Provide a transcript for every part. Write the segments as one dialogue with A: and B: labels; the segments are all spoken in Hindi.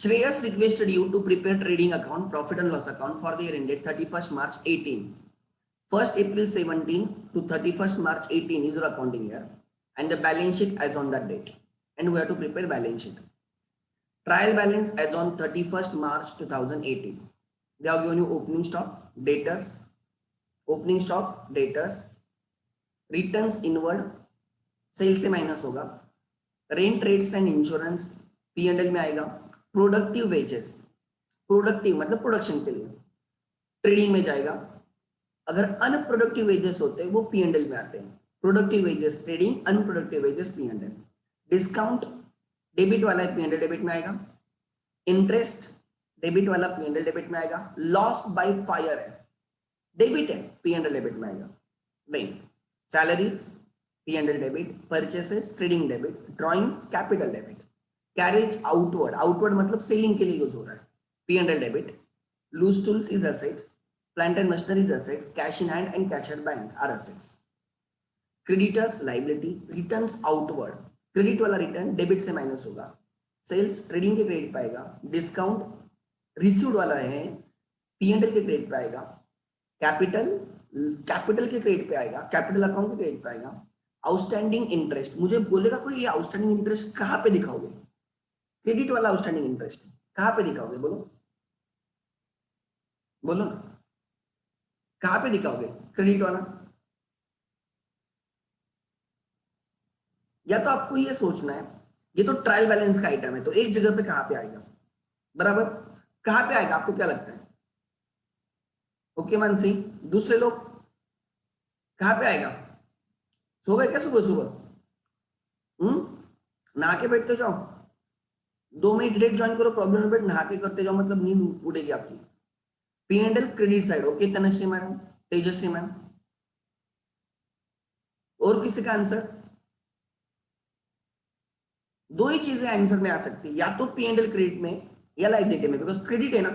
A: Shreyas requested you to prepare trading account, profit and loss account for the year ended 31st March 18. 1st April 17 to 31st March 18 is your accounting year and the balance sheet as on that date. And we have to prepare balance sheet. Trial balance as on 31st March 2018. They have given you opening stock, debtors, opening stock, debtors, returns inward, sale से माइनस होगा, rent rates and insurance P&L में आएगा, प्रोडक्टिव वेजेस, प्रोडक्टिव मतलब प्रोडक्शन के लिए ट्रेडिंग में जाएगा, अगर अनप्रोडक्टिव वेजेस होते हैं वो P&L में आते हैं, productive wages trading, unproductive wages P&L, discount debit वाला P&L डेबिट में आएगा, इंटरेस्ट डेबिट वाला P&L डेबिट में आएगा, लॉस बाय फायर है डेबिट है P&L डेबिट में आएगा, नहीं salaries P&L debit, purchases trading debit, drawings capital debit, carriage outward, outward मतलब सेलिंग के लिए यूज हो रहा है P&L debit, loose tools is asset, plant and machinery is asset, cash in hand and cash at bank are assets, creditors liability, returns outward, credit वाला रिटर्न डेबिट से माइनस होगा, सेल्स ट्रेडिंग के क्रेडिट पाएगा, डिस्काउंट रिसीव्ड वाला है P&L के क्रेडिट पे आएगा, कैपिटल कैपिटल के क्रेडिट पे आएगा, कैपिटल अकाउंट के क्रेडिट पे आएगा, आउटस्टैंडिंग इंटरेस्ट, मुझे बोलेगा कोई ये आउटस्टैंडिंग इंटरेस्ट कहां पे दिखाओगे, क्रेडिट वाला आउटस्टैंडिंग इंटरेस्ट कहां पे दिखाओगे, बोलो बोलो ना, कहां पे दिखाओगे क्रेडिट वाला, या तो आपको ये सोचना है ये तो ट्रायल बैलेंस का आइटम है तो एक जगह पे कहां पे आएगा, बराबर कहां पे आएगा, आपको क्या लगता है, ओके मानसी, दूसरे लोग कहां पे आएगा, सो गए क्या सुबह सुबह, नहा के बैठते जाओ, 2 मिनट लेट ज्वाइन करो, प्रॉब्लम बैठ नहा के करते जाओ, मतलब नींद उड़ेगी आपकी, P&L credit side, okay Tanushree madam, Tejasvi ma'am, और किसी का आंसर, दो ही चीजें आंसर में आ सकती है, या तो P&L क्रेडिट में या लाइबिलिटी में, बिकॉज क्रेडिट है ना,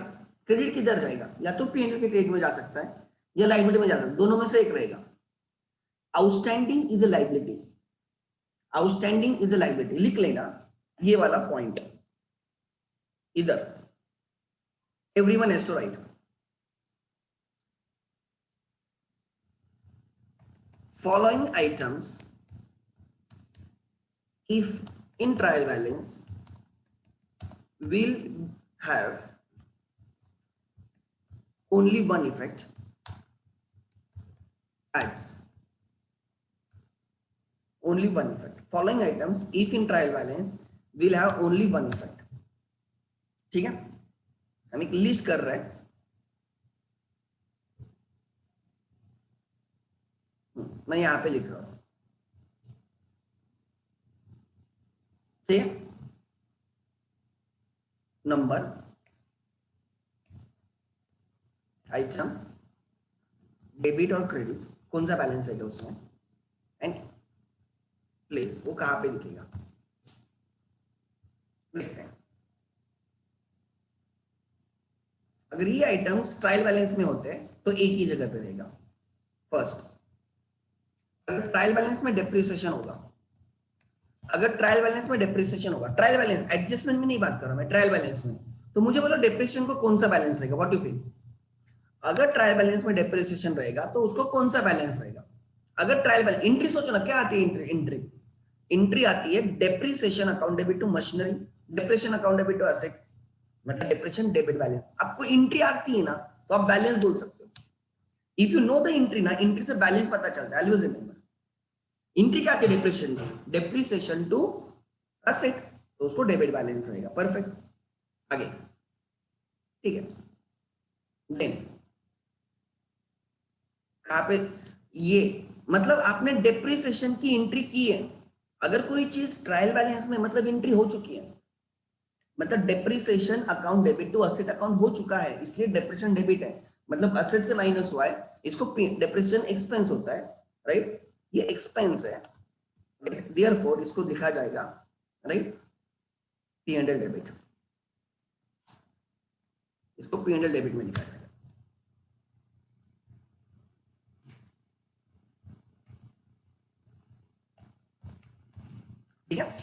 A: क्रेडिट किधर जाएगा, या तो P&L के क्रेडिट में जा सकता है या लाइबिलिटी में जा सकता है, दोनों में से एक रहेगा, outstanding is a liability, outstanding is a liability, लिख लेना ये वाला पॉइंट इधर, everyone has to write, following items if in trial balance will have only one effect as only one effect, following items if in trial balance will have only one effect, ठीक है, हम एक लिस्ट कर रहे हैं, मैं यहां पे लिख रहा हूं, ठीक है, नंबर आइटम डेबिट और क्रेडिट कौन सा बैलेंस है उसमें एंड प्लेस वो कहां पे दिखेगा, लिखते हैं, अगर ये आइटम्स ट्रायल बैलेंस में होते हैं तो एक ही जगह पे रहेगा, फर्स्ट अगर ट्रायल बैलेंस में डेप्रिसिएशन होगा, अगर ट्रायल बैलेंस में डेप्रिसिएशन होगा, ट्रायल बैलेंस एडजस्टमेंट में नहीं बात कर रहा मैं, ट्रायल बैलेंस में, तो मुझे बोलो डेप्रिसिएशन को कौन सा बैलेंस रहेगा, व्हाट यू फील, अगर ट्रायल बैलेंस में डेप्रिसिएशन रहेगा तो उसको कौन सा बैलेंस रहेगा, अगर ट्रायल बैलेंस, एंट्री सोचो ना क्या आती है, एंट्री एंट्री आती है depreciation account debit to machinery, depreciation account debit to asset, मतलब डेप्रिसिएशन डेबिट बैलेंस, आपको एंट्री आती है ना तो आप बैलेंस बोल सकते हो, if you know the entry ना, एंट्री से बैलेंस पता चलता है, ऑलवेज रिमेंबर, एंट्री क्या आती है डेप्रिसिएशन टू एसेट, तो उसको डेबिट बैलेंस रहेगा, परफेक्ट, आगे ठीक है, देन कहां पे ये, मतलब आपने डेप्रिसिएशन की एंट्री की है, अगर कोई चीज ट्रायल बैलेंस में मतलब एंट्री हो चुकी है, मतलब depreciation account debit to asset account हो चुका है, इसलिए डेप्रिसिएशन डेबिट है, मतलब एसेट से माइनस हुआ है, इसको डेप्रिसिएशन एक्सपेंस होता है, राइट, ये एक्सपेंस है, देयरफॉर इसको लिखा जाएगा, राइट, P&L डेबिट, इसको P&L डेबिट में लिखा जाएगा, ठीक है,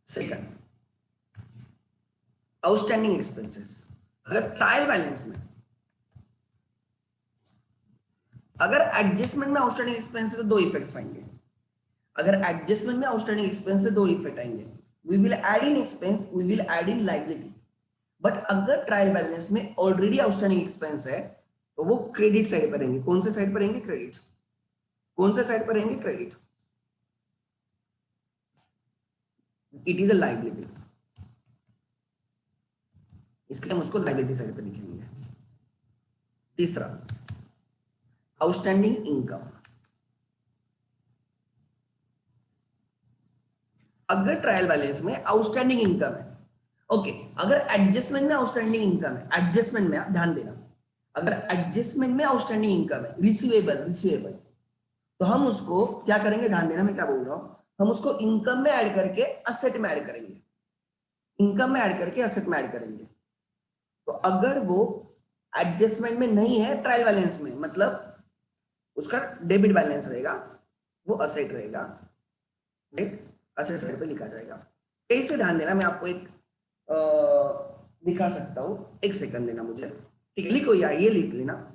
A: सेकंड आउटस्टैंडिंग एक्सपेंसेस, अगर ट्रायल बैलेंस में, अगर एडजस्टमेंट में आउटस्टैंडिंग एक्सपेंसेस तो दो इफेक्ट्स आएंगे। अगर एडजस्टमेंट में आउटस्टैंडिंग एक्सपेंस से दो इफेक्ट आएंगे, we will add in expense, we will add in liability. But अगर ट्रायल बैलेंस में ऑलरेडी आउटस्टैंडिंग एक्सपेंस है तो वो क्रेडिट साइड पर रहेंगे। कौन से साइड पर रहेंगे? क्रेडिट। कौन से साइड पर रहेंगे? Credit. It is a liability, इसलिए हम उसको लायबिलिटी साइड पर लिखेंगे। तीसरा, आउटस्टैंडिंग इनकम। अगर ट्रायल बैलेंस में आउटस्टैंडिंग इनकम है, ओके, अगर एडजस्टमेंट में आउटस्टैंडिंग इनकम है, एडजस्टमेंट में, आप ध्यान देना, अगर एडजस्टमेंट में आउटस्टैंडिंग इनकम है, रिसीवेबल, तो हम उसको क्या करेंगे? ध्यान देना मैं क्या बोल रहा हूं, हम उसको इनकम में ऐड करके असेट में ऐड करेंगे, इनकम में ऐड करके असेट में ऐड करेंगे। तो अगर वो एडजस्टमेंट में नहीं है ट्रायल बैलेंस में, मतलब उसका डेबिट बैलेंस रहेगा, वो असेट रहेगा, डेबिट असेट साइड पे लिखा जाएगा। कैसे? ध्यान देना, मैं आपको एक दिखा सकता हूं, एक सेकंड देना मुझे, ठीक है? लिखो यार, ये लिख लेना।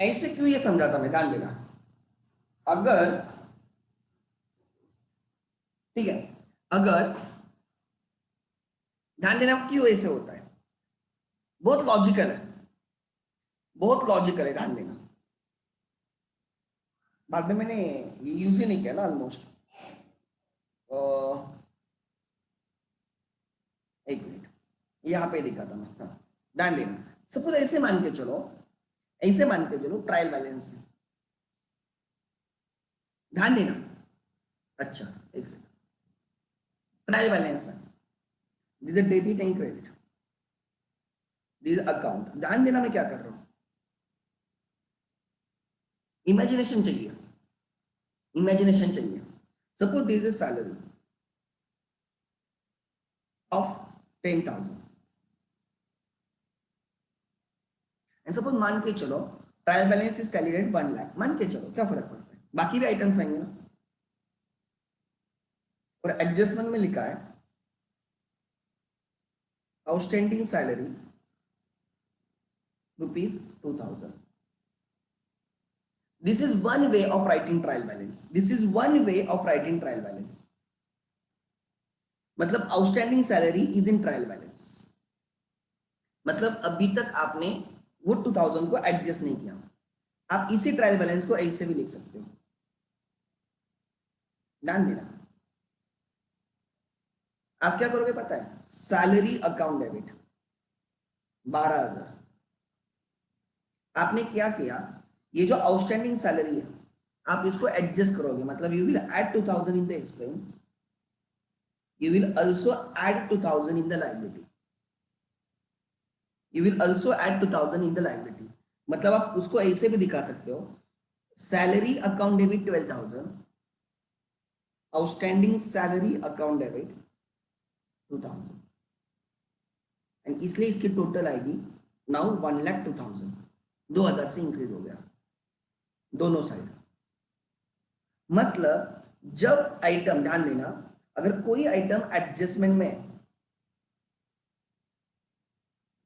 A: ऐसे क्यों ये समझाता मैं, ध्यान देना। अगर, ठीक है, अगर, ध्यान देना क्यों ऐसे होता है, बहुत लॉजिकल है, बहुत लॉजिकल है, ध्यान देना। बाद में मैंने यूज ही नहीं किया ना ऑलमोस्ट। एक मिनट, यहाँ पे दिखा था मैं, हाँ, ध्यान देना। सपोज ऐसे मान के चलो, ऐसे मान के चलो ट्रायल बैलेंस है, ध्यान देना। अच्छा, एक सेकंड, ट्रायल बैलेंस है, this is debit and credit, this is account. ध्यान देना मैं क्या कर रहा हूं, इमेजिनेशन चाहिए, इमेजिनेशन चाहिए। Suppose this is salary of 10,000 and suppose मान के चलो trial balance is tallied at 1 lakh, मान के चलो, क्या फर्क पड़ता है, बाकी भी आइटम्स आएंगे ना। और एडजस्टमेंट में लिखा है outstanding salary ₹2,000। This is one way of writing trial balance. This is one way of writing trial balance. मतलब outstanding salary is in trial balance, मतलब अभी तक आपने वो 2000 को एडजस्ट नहीं किया। आप इसी ट्रायल बैलेंस को ऐसे भी लिख सकते हो, ध्यान देना। आप क्या करोगे पता है, सैलरी अकाउंट डेबिट 12,000, आपने क्या किया, ये जो आउटस्टैंडिंग सैलरी है आप इसको एडजस्ट करोगे, मतलब you will add 2000 in the expense, you will also add 2000 in the liability, you will also add 2000 in the liability। मतलब आप उसको ऐसे भी दिखा सकते हो, salary account debit 12,000, outstanding salary account debit 2000, and इसलिए इसकी टोटल आएगी नाउ 1,02,000, 2000 से इंक्रीज हो गया दोनों साइड। मतलब जब आइटम, ध्यान देना, अगर कोई आइटम एडजस्टमेंट में है,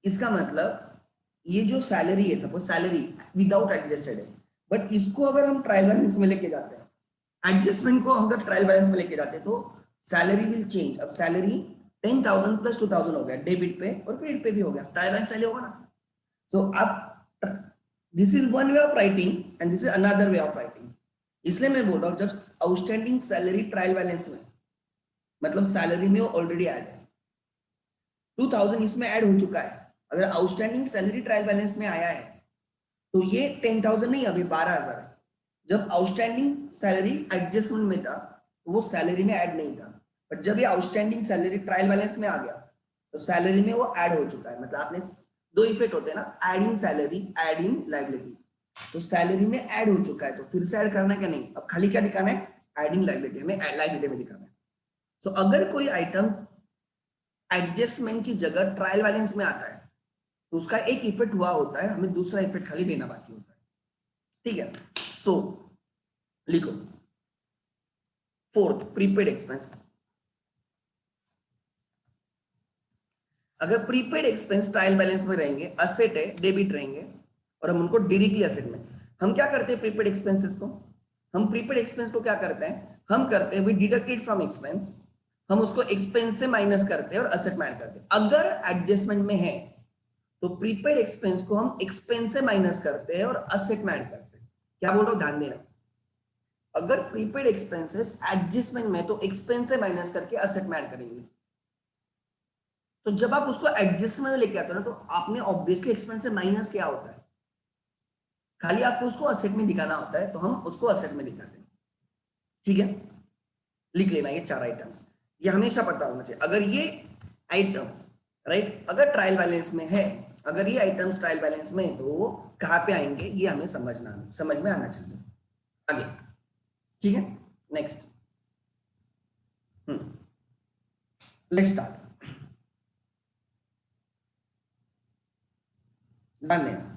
A: इसका मतलब ये जो सैलरी है, सपोज सैलरी विदाउट एडजस्टेड है, बट इसको अगर हम ट्रायल बैलेंस में लेके जाते हैं, एडजस्टमेंट को अगर ट्रायल बैलेंस में लेके जाते हैं तो सैलरी विल चेंज। अब सैलरी 10,000 प्लस 2,000 हो गया, डेबिट पे और क्रेडिट पे भी हो गया, ट्रायल बैलेंस चले होगा ना। सो अब this is one way of writing and this is another way of writing. इसलिए मैं बोल रहा हूँ जब आउटस्टैंडिंग सैलरी ट्रायल बैलेंस में, मतलब सैलरी में वो ऑलरेडी ऐड है, 2000 इसमें ऐड हो चुका है, अगर आउटस्टैंडिंग सैलरी ट्रायल बैलेंस में आया है तो ये 10,000 नहीं, अभी 12,000 है। जब आउटस्टैंडिंग सैलरी एडजस्टमेंट में था तो वो सैलरी में ऐड नहीं था, बट जब ये आउटस्टैंडिंग सैलरी ट्रायल बैलेंस में आ गया तो सैलरी में वो ऐड हो चुका है, मतलब आपने दो इफेक्ट होते हैं ना, एडिंग सैलरी, एडिंग लाइबिलिटी। तो सैलरी में ऐड हो चुका है तो फिर से ऐड करना है क्या? नहीं, अब खाली क्या दिखाना है? एडिंग लाइबिलिटी, हमें लाइबिलिटी में दिखाना है। सो अगर कोई आइटम एडजस्टमेंट की जगह ट्रायल बैलेंस में आता है तो उसका एक इफेक्ट हुआ होता है, हमें दूसरा इफेक्ट खाली देना बाकी होता है, ठीक है। सो लिखो फोर्थ, प्रीपेड एक्सपेंस। अगर प्रीपेड एक्सपेंस ट्रायल बैलेंस में रहेंगे, असेट है, डेबिट रहेंगे, और हम उनको डायरेक्टली असेट में, हम क्या करते हैं प्रीपेड एक्सपेंसेस को? हम प्रीपेड एक्सपेंस को क्या करते हैं? हम करते हैं वी डिडक्टेड फ्रॉम एक्सपेंस, हम उसको एक्सपेंस से माइनस करते हैं और असेट में ऐड करते हैं। अगर एडजस्टमेंट में है तो प्रीपेड एक्सपेंस को हम एक्सपेंस से माइनस करते हैं और असेट में ऐड करते हैं। क्या बोल रहा हूं, ध्यान देना। अगर प्रीपेड एक्सपेंसेस एडजस्टमेंट में तो एक्सपेंस से माइनस करके असेट में ऐड करेंगे। तो जब आप उसको एडजस्टमेंट में लेके आते हो ना तो आपने ऑब्वियसली एक्सपेंस से माइनस किया होता है, खाली आपको उसको असेट में दिखाना होता है, तो हम उसको असेट में दिखाते हैं, ठीक है। लिख लेना ये चार आइटम्स, ये हमेशा पता होना चाहिए। अगर ये आइटम राइट अगर ट्रायल बैलेंस में है, अगर ये आइटम्स ट्रायल बैलेंस में है तो वो कहाँ पे आएंगे ये हमें समझ में आना चाहिए। आगे, ठीक है, नेक्स्ट, लेट्स स्टार्ट। ध्यान देना,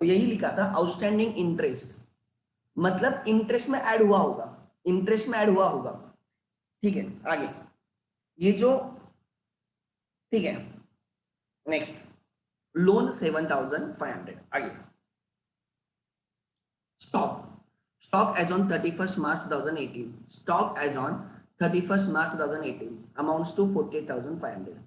A: तो यही लिखा था आउटस्टैंडिंग इंटरेस्ट, मतलब इंटरेस्ट में ऐड हुआ होगा, इंटरेस्ट में ऐड हुआ होगा, ठीक है। आगे ये जो, ठीक है, नेक्स्ट, लोन 7,500। आगे stock, stock as on 31st March 2018, stock as on 31st March 2018 amounts to 48,500।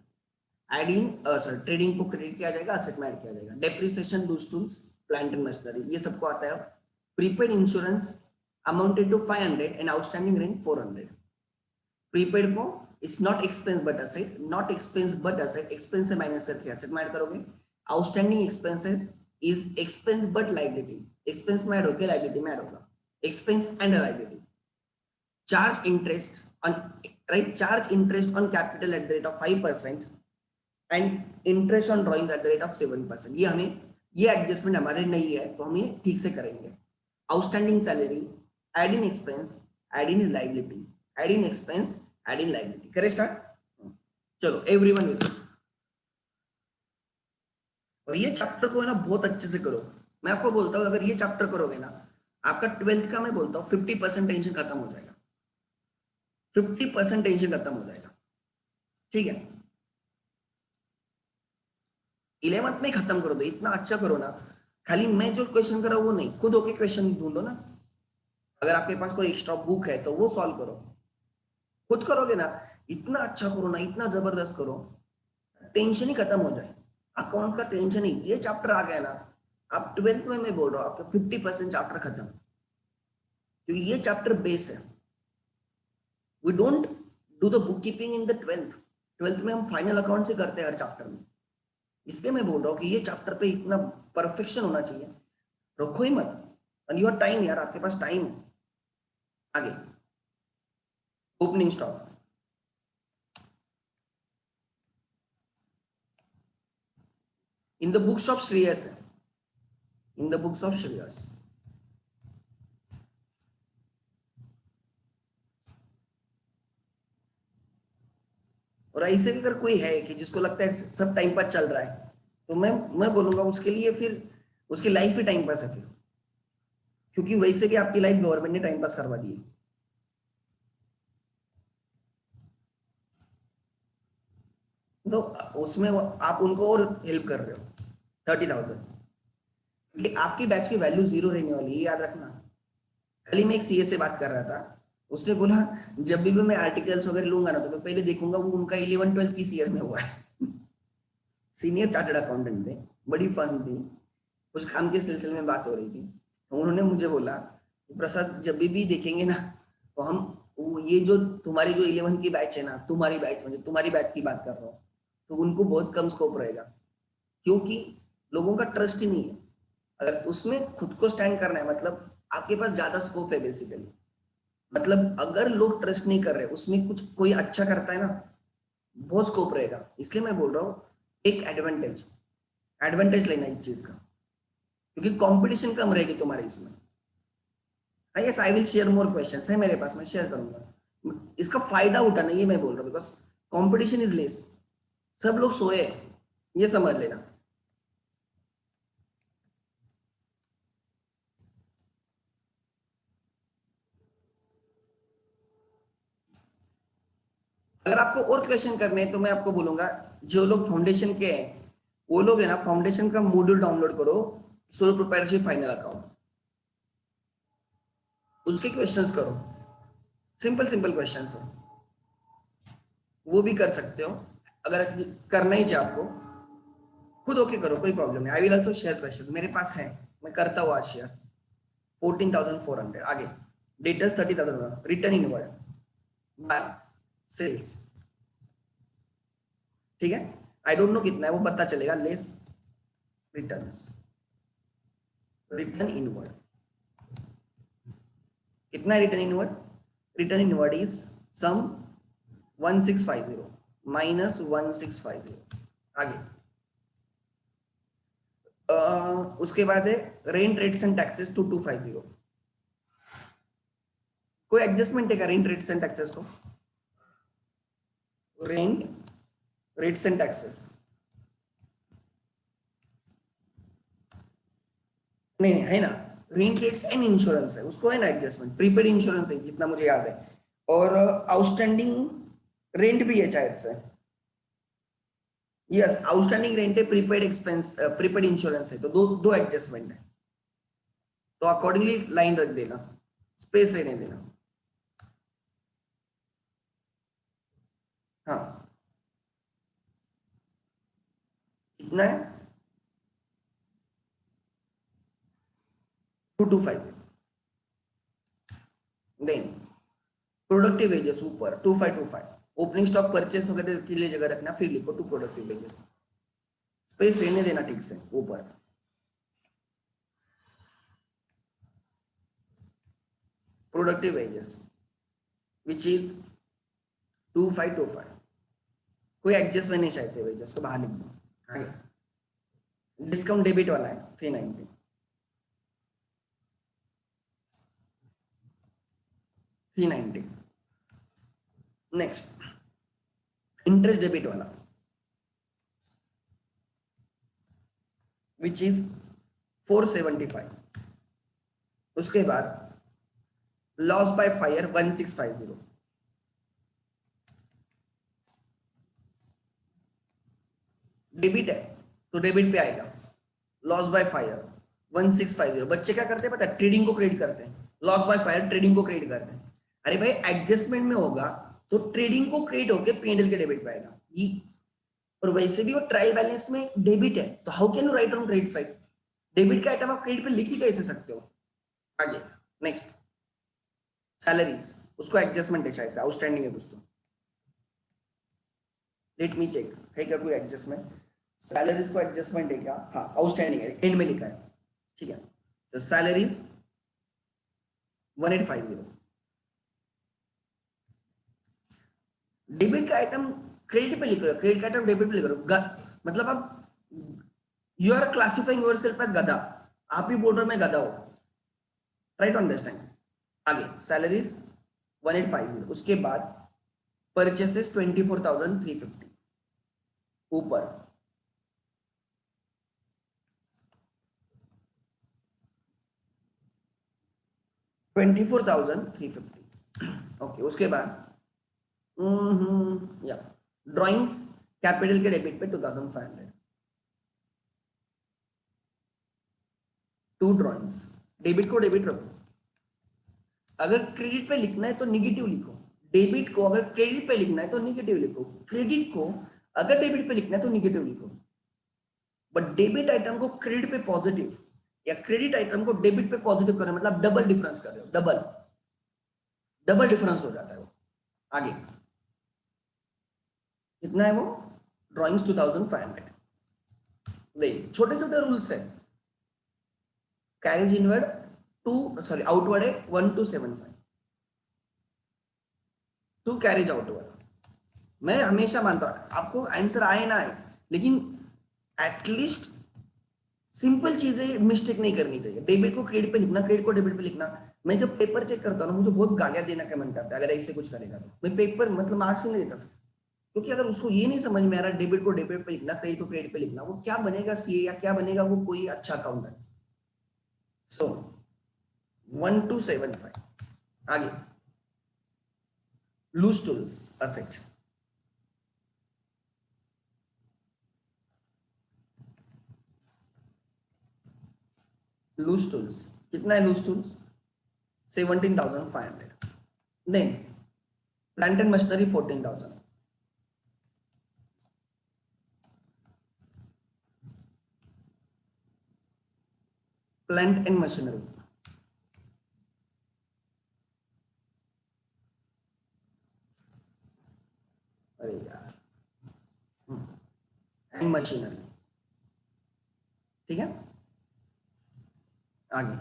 A: Adding sorry trading को क्रेडिट किया जाएगा, असेट में ऐड किया जाएगा। Depreciation dues tools plant and machinery ये सबको आता है। Prepaid insurance amounted to 500 and outstanding rent 400। Prepaid को it's not expense but asset, not expense but asset, expense से माइनस करके असेट में ऐड करोगे। Outstanding expenses is expense but liability, expense में ऐड होकर लाइबिलिटी में ऐड होगा, expense and liability. Charge interest on, right, charge interest on capital at the rate of 5% and interest on drawing at the rate of 7%। ये हमें, ये एडजस्टमेंट हमारे नहीं है तो हम ये ठीक से करेंगे। Outstanding salary, add in expense, add in liability, add in expense, add in liability. करें स्टार्ट, चलो एवरीवन विद। और ये चैप्टर को है ना बहुत अच्छे से करो। मैं आपको बोलता हूँ अगर ये चैप्टर करोगे ना, आपका 12th का मैं बोलता हूँ 50% टेंशन खत्म हो जाएगा, 50% टेंशन खत्म हो जाएगा, ठीक है। 11th में खत्म करो दो, इतना अच्छा करो ना, खाली मैं जो क्वेश्चन कर रहा हूँ वो नहीं, खुद होके क्वेश्चन ढूंढो ना। अगर आपके पास कोई एक्स्ट्रा बुक है तो वो सॉल्व करो, खुद करोगे ना, इतना अच्छा करो ना, इतना जबरदस्त करो, टेंशन ही खत्म हो जाए। अकाउंट का टेंशन ही, ये चैप्टर आ गया ना, आप 12th में मैं बोल रहा हूँ आपका 50% चैप्टर खत्म, क्योंकि ये चैप्टर बेस है। We don't do the book keeping in the 12th में हम फाइनल अकाउंट से करते हैं हर चैप्टर में, इसलिए मैं बोल रहा हूँ कि ये चैप्टर पे इतना परफेक्शन होना चाहिए, रखो ही मत। एंड योर टाइम यार, आपके पास टाइम है। आगे opening stock, in the books of Shreyas है, in the books of Shreyas. और ऐसे अगर कोई है कि जिसको लगता है सब टाइम पास चल रहा है तो मैं बोलूंगा उसके लिए फिर उसकी लाइफ ही टाइम पास है फिर, क्योंकि वैसे भी आपकी लाइफ गवर्नमेंट ने टाइम पास करवा दी है। तो उसमें आप उनको और हेल्प कर रहे हो 30,000, क्योंकि आपकी बैच की वैल्यू 0 रहने वाली है, याद रखना। कल ही मैं एक सीए से बात कर रहा था, उसने बोला जब भी मैं आर्टिकल्स वगैरह लूंगा ना तो मैं पहले देखूंगा वो उनका 11-12 किस ईयर में हुआ है। सीनियर चार्टर्ड अकाउंटेंट थे, बड़ी फर्म थी, कुछ काम के सिलसिले में बात हो रही थी, तो उन्होंने मुझे बोला प्रसाद जब भी देखेंगे ना तो हम ये जो तुम्हारी जो 11 की बैच है ना, तुम्हारी बैच मतलब तुम्हारी बैच की बात कर रहा हूँ, तो उनको बहुत कम स्कोप रहेगा, क्योंकि लोगों का ट्रस्ट ही नहीं है। अगर उसमें खुद को स्टैंड करना है मतलब आपके पास ज्यादा स्कोप है बेसिकली, मतलब अगर लोग ट्रस्ट नहीं कर रहे, उसमें कुछ कोई अच्छा करता है ना, बहुत स्कोप रहेगा। इसलिए मैं बोल रहा हूँ एक एडवांटेज एडवांटेज लेना इस चीज का, क्योंकि कंपटीशन कम रहेगी तुम्हारे इसमें। I yes, I will share more questions है मेरे पास, मैं शेयर करूंगा। इसका फायदा उठाना, ये मैं बोल रहा हूँ, बिकॉज कंपटीशन इज लेस। सब लोग सोए हैं, ये समझ लेना। अगर आपको और क्वेश्चन करने हैं तो मैं आपको बोलूंगा, जो लोग फाउंडेशन के हैं वो लोग है ना, फाउंडेशन का मॉड्यूल डाउनलोड करो, सोलो प्रोप्राइटरशिप फाइनल अकाउंट, उसके क्वेश्चंस करो, सिंपल सिंपल क्वेश्चंस है, वो भी कर सकते हो। अगर करना ही चाहे आपको, खुद ओके करो, कोई प्रॉब्लम नहीं। I will also share questions, मेरे पास है, मैं करता हूँ आज शेयर। 14,400 आगे, debtors 30,000, return inward by sales, ठीक है। आई डोंट नो कितना है, वो पता चलेगा, लेस रिटर्न्स, रिटर्न इनवर्ड कितना है, return inward, return inward is sum 1650 minus 1650। आगे उसके बाद है रेंट रेट्स एंड टैक्सेस 2250। कोई एडजस्टमेंट है क्या रेंट रेट्स एंड टैक्सेस को? रेंट रेट्स एंड टैक्सेस नहीं नहीं है ना, रेंट रेट्स एंड इंश्योरेंस है, उसको है ना एडजस्टमेंट, प्रीपेड इंश्योरेंस है जितना मुझे याद है, और आउटस्टैंडिंग रेंट भी है शायद से। यस, आउटस्टैंडिंग रेंट है, प्रीपेड एक्सपेंस, प्रीपेड इंश्योरेंस है, तो दो दो एडजस्टमेंट है, तो अकॉर्डिंगली लाइन रख देना, स्पेस रहने देना। हाँ, कितना है? 225। देन प्रोडक्टिव वेजेस ऊपर 2525, ओपनिंग स्टॉक परचेस वगैरह के लिए जगह रखना, फिर लिखो टू प्रोडक्टिव वेजेस, स्पेस रहने देना ठीक से ऊपर। प्रोडक्टिव वेजेस विच इज 2525, कोई एडजस्टमेंट नहीं शायद से, वेजेस को बाहर लिख दो। आगे डिस्काउंट डेबिट वाला है 390, 390। नेक्स्ट इंटरेस्ट डेबिट वाला विच इज 475। उसके बाद लॉस बाय फायर 1650, डेबिट है तो डेबिट पे आएगा। लॉस बाय फायर 1650, बच्चे क्या करते हैं पता है, ट्रेडिंग को क्रेडिट करते हैं, लॉस बाय फायर ट्रेडिंग को क्रेडिट करते हैं। अरे भाई एडजस्टमेंट में होगा तो ट्रेडिंग को क्रेडिट होकर पीएनएल के डेबिट पे आएगा ये, और वैसे भी वो ट्रायल बैलेंस में डेबिट है, तो how can you right on credit side, debit का आइटम आप क्रेडिट पे लिख ही कैसे सकते हो। आगे नेक्स्ट सैलरीज, उसको एडजस्टमेंट है शायद, आउटस्टैंडिंग है कुछ तो, लेट मी चेक है क्या कोई एडजस्टमेंट, सैलरीज को एडजस्टमेंट है क्या? हाँ आउटस्टैंडिंग है, एंड में लिखा है, ठीक है। तो सैलरीज 1850, डेबिट का आइटम क्रेडिट पे लिख रहे हो, क्रेडिट का आइटम डेबिट पे लिख रहे हो, मतलब आप you are classifying yourself as गधा, आप ही बोल रहे हो मैं गधा हूं, ट्राई टू अंडरस्टैंड। आगे सैलरीज 1850, उसके बाद परचेसेस 24,350, ऊपर 24,350। ओके, उसके बाद या ड्राइंग्स कैपिटल के डेबिट पे 2,500, टू ड्राइंग्स, डेबिट को डेबिट रखो, अगर क्रेडिट पे लिखना है तो निगेटिव लिखो, डेबिट को अगर क्रेडिट पे लिखना है तो निगेटिव लिखो, क्रेडिट को अगर डेबिट पे लिखना है तो निगेटिव लिखो। बट डेबिट आइटम को क्रेडिट पे पॉजिटिव या क्रेडिट आइटम को डेबिट पे पॉजिटिव करना मतलब डबल डिफरेंस कर रहे हो, डबल डबल डिफरेंस हो जाता है वो। आगे कितना है वो, ड्राइंग्स 2,500। नहीं, छोटे छोटे रूल्स है, carriage inward to, sorry outward है 1275, टू कैरेज आउटवर्ड। मैं हमेशा मानता हूँ आपको आंसर आए ना आए, लेकिन एटलीस्ट सिंपल चीजें मिस्टेक नहीं करनी चाहिए। डेबिट को क्रेडिट पे लिखना, क्रेडिट को डेबिट पे लिखना। मैं जब पेपर चेक करता हूँ ना, मुझे बहुत गालियां देने का मन करता है अगर ऐसे कुछ करेगा तो। मैं पेपर मतलब मार्क्स ही नहीं देता, क्योंकि अगर उसको ये नहीं समझ में आ रहा डेबिट को डेबिट पे लिखना, क्रेडिट को क्रेडिट पे लिखना, वो क्या बनेगा सीए, या क्या बनेगा वो कोई अच्छा अकाउंटेंट। सो 1275 आगे। Loose tools asset. Loose tools कितना है? Loose tools 17,500। Then plant and machinery 14,000। Plant and machinery अरे यार, एंड मशीनरी, ठीक है। आगे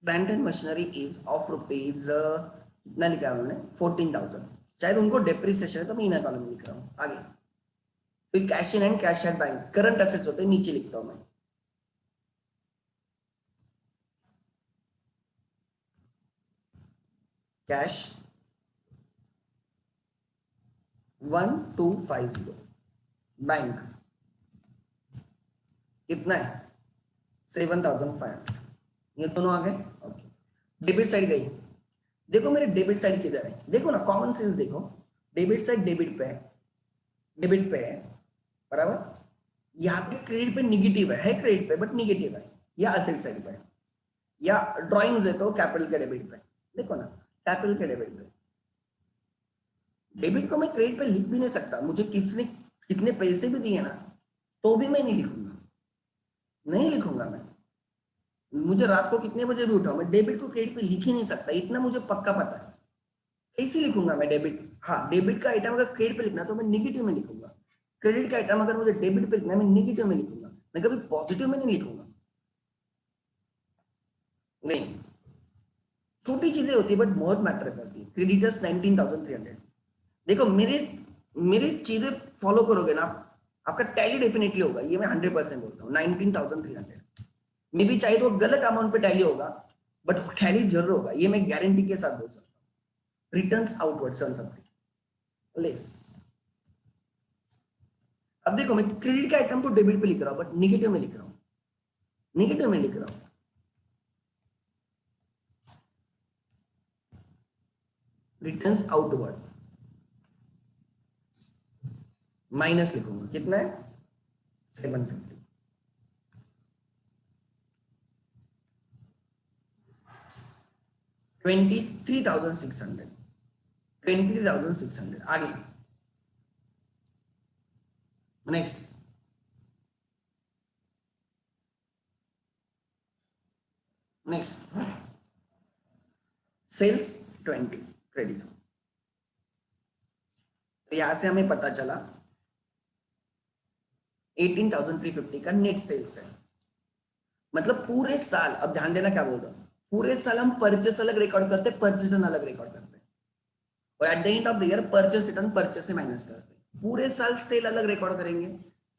A: plant and machinery is of rupees कितना लिखा है उन्होंने? 14,000। शायद उनको डेप्रिसिएशन है तो मैं इन कॉलम में लिख रहा हूँ। आगे फिर cash in and cash at bank, current assets होते हैं, नीचे लिखता हूं मैं। कैश 1250, बैंक कितना है? 7,500। ये दोनों आ गए। ओके, डेबिट साइड गई। देखो मेरे डेबिट साइड किधर है, देखो ना, कॉमन सेंस देखो। डेबिट साइड डेबिट पे है, डेबिट पे है, बराबर। यहाँ पे क्रेडिट पे निगेटिव है क्रेडिट पे बट निगेटिव है, या असेट साइड पे, या ड्राइंग्स है तो कैपिटल के डेबिट पे। देखो ना, कैपिटल के डेबिट पे। डेबिट को मैं क्रेडिट पे लिख भी नहीं सकता, मुझे किसने कितने पैसे भी दिए ना तो भी मैं नहीं लिखूंगा, नहीं लिखूंगा मैं। मुझे रात को कितने बजे भी उठाओ, मैं डेबिट को क्रेडिट पे लिख ही नहीं सकता, इतना मुझे पक्का पता है। कैसे लिखूंगा मैं डेबिट? हाँ, डेबिट का आइटम अगर क्रेडिट पे लिखना तो मैं निगेटिव में लिखूंगा, क्रेडिट का आइटम अगर मुझे डेबिट पे लिखना है मैं निगेटिव में लिखूंगा, मैं कभी पॉजिटिव में नहीं लिखूंगा। नहीं, छोटी चीजें होती है बट बहुत मैटर करती है। क्रेडिटर्स 19,300। देखो मेरे मेरी चीजें फॉलो करोगे ना, आपका टैली डेफिनेटली होगा, ये मैं 100% बोलता हूँ। 19,300 मे भी चाहिए तो गलत अमाउंट पे टैली होगा, बट टैली जरूर होगा, ये मैं गारंटी के साथ बोल सकता हूँ। रिटर्न्स आउटवर्ड सन समथिंग लेस। अब देखो मैं क्रेडिट के आइटम को डेबिट पे लिख रहा हूँ बट निगेटिव में लिख रहा हूँ, निगेटिव में लिख रहा हूँ। रिटर्न्स आउटवर्ड माइनस लिखूंगा, कितना है? 750। 23,600, 23,600 आगे। Next next sales 20 credit. तो यहां से हमें पता चला 18,350 का नेट सेल्स है। मतलब पूरे साल, अब ध्यान देना क्या बोल रहा हूं, पूरे साल हम परचेस अलग रिकॉर्ड करते हैं, परचेस रिटर्न अलग रिकॉर्ड करते हैं, और at the end of the year purchase return purchase से माइनस करते हैं। पूरे साल सेल अलग रिकॉर्ड करेंगे,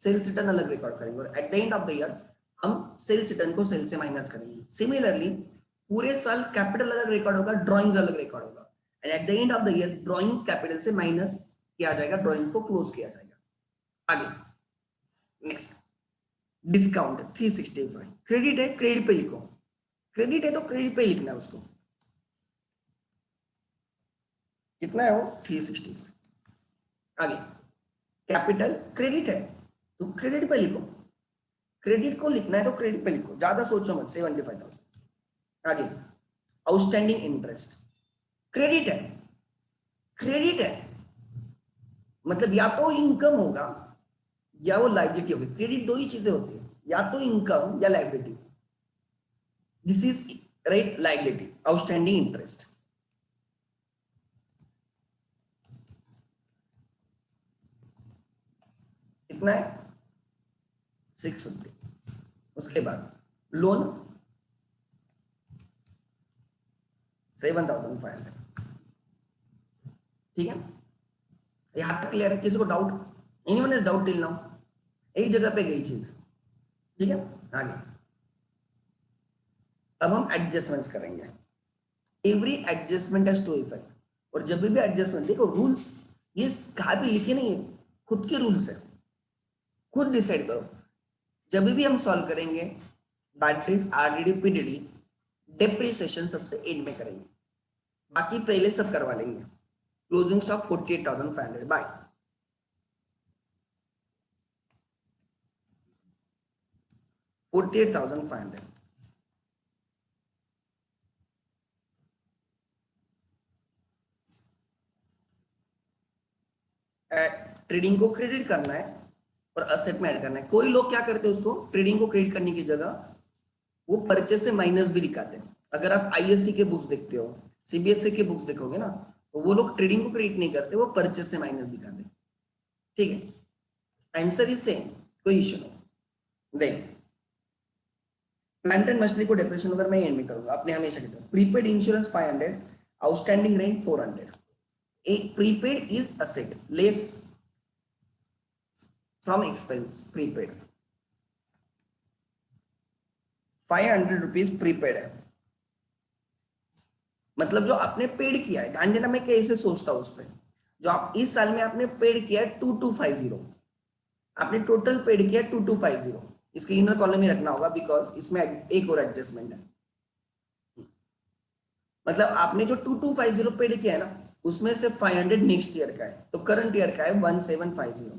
A: सेल्स रिटर्न अलग रिकॉर्ड करेंगे, और at the end of the year हम सेल्स रिटर्न को सेल से माइनस करेंगे। सिमिलरली पूरे साल कैपिटल अलग रिकॉर्ड होगा, ड्रॉइंग्स अलग रिकॉर्ड होगा, and at the end of the year drawings capital से माइनस किया जाएगा, ड्रॉइंग को क्लोज किया जाएगा। आगे नेक्स्ट डिस्काउंट 365, क्रेडिट है क्रेडिट पे लिखो, क्रेडिट है तो क्रेडिट पे लिखना है उसको। कितना है वो? 365। आगे कैपिटल क्रेडिट है तो क्रेडिट पे लिखो, क्रेडिट को लिखना है तो क्रेडिट पे लिखो, ज्यादा सोचो मत। 75,000। आगे आउटस्टैंडिंग इंटरेस्ट, क्रेडिट है, क्रेडिट है मतलब या तो इनकम होगा या वो लाइबिलिटी होगी। क्रेडिट दो ही चीजें होती है, या तो इनकम या liability. This is right liability, outstanding interest. कितना है? 650। उसके बाद लोन 7,500। ठीक है, यहाँ तक क्लियर है? किसी को doubt? Anyone is doubt till now? एक जगह पे गई चीज, ठीक है। आगे अब हम एडजस्टमेंट्स करेंगे। Every adjustment has two effect, और जब भी एडजस्टमेंट, देखो रूल्स ये कहाँ भी लिखे नहीं है, खुद के रूल्स है, खुद डिसाइड करो। जब भी हम सॉल्व करेंगे बैटरीज, आरडीडी, पीडीडी, डेप्रिसिएशन सबसे एंड में करेंगे, बाकी पहले सब करवा लेंगे। Closing stock 48,500 by 48,500। ट्रेडिंग को क्रेडिट करना है और असेट में ऐड करना है। कोई लोग क्या करते हैं, उसको ट्रेडिंग को क्रेडिट करने की जगह वो परचेस से माइनस भी दिखाते हैं। अगर आप आईएससी के बुक्स देखते हो, सीबीएसई के बुक्स देखोगे ना, तो वो लोग ट्रेडिंग को क्रेडिट नहीं करते, वो परचेस से माइनस दिखाते हैं। ठीक है, आंसर इज सेम, कोई इश्यू नहीं। देख प्लांट एंड मछली को डेप्रेशन अगर मैं एंड में करूंगा, आपने हमेशा कहते हैं prepaid insurance 500, outstanding rent 400। A prepaid is asset less from expense prepaid, 500 rupees prepaid है, मतलब जो आपने पेड किया है। ध्यान देना मैं कैसे सोचता हूं उस पर। जो आप इस साल में आपने पेड किया है 2250, आपने टोटल पेड किया 2250, इसके इनर कॉलम में रखना होगा बिकॉज इसमें एक और एडजस्टमेंट है। मतलब आपने जो 2250 पेड किया है ना, उसमें से 500 नेक्स्ट ईयर का है, तो करंट ईयर का है 1750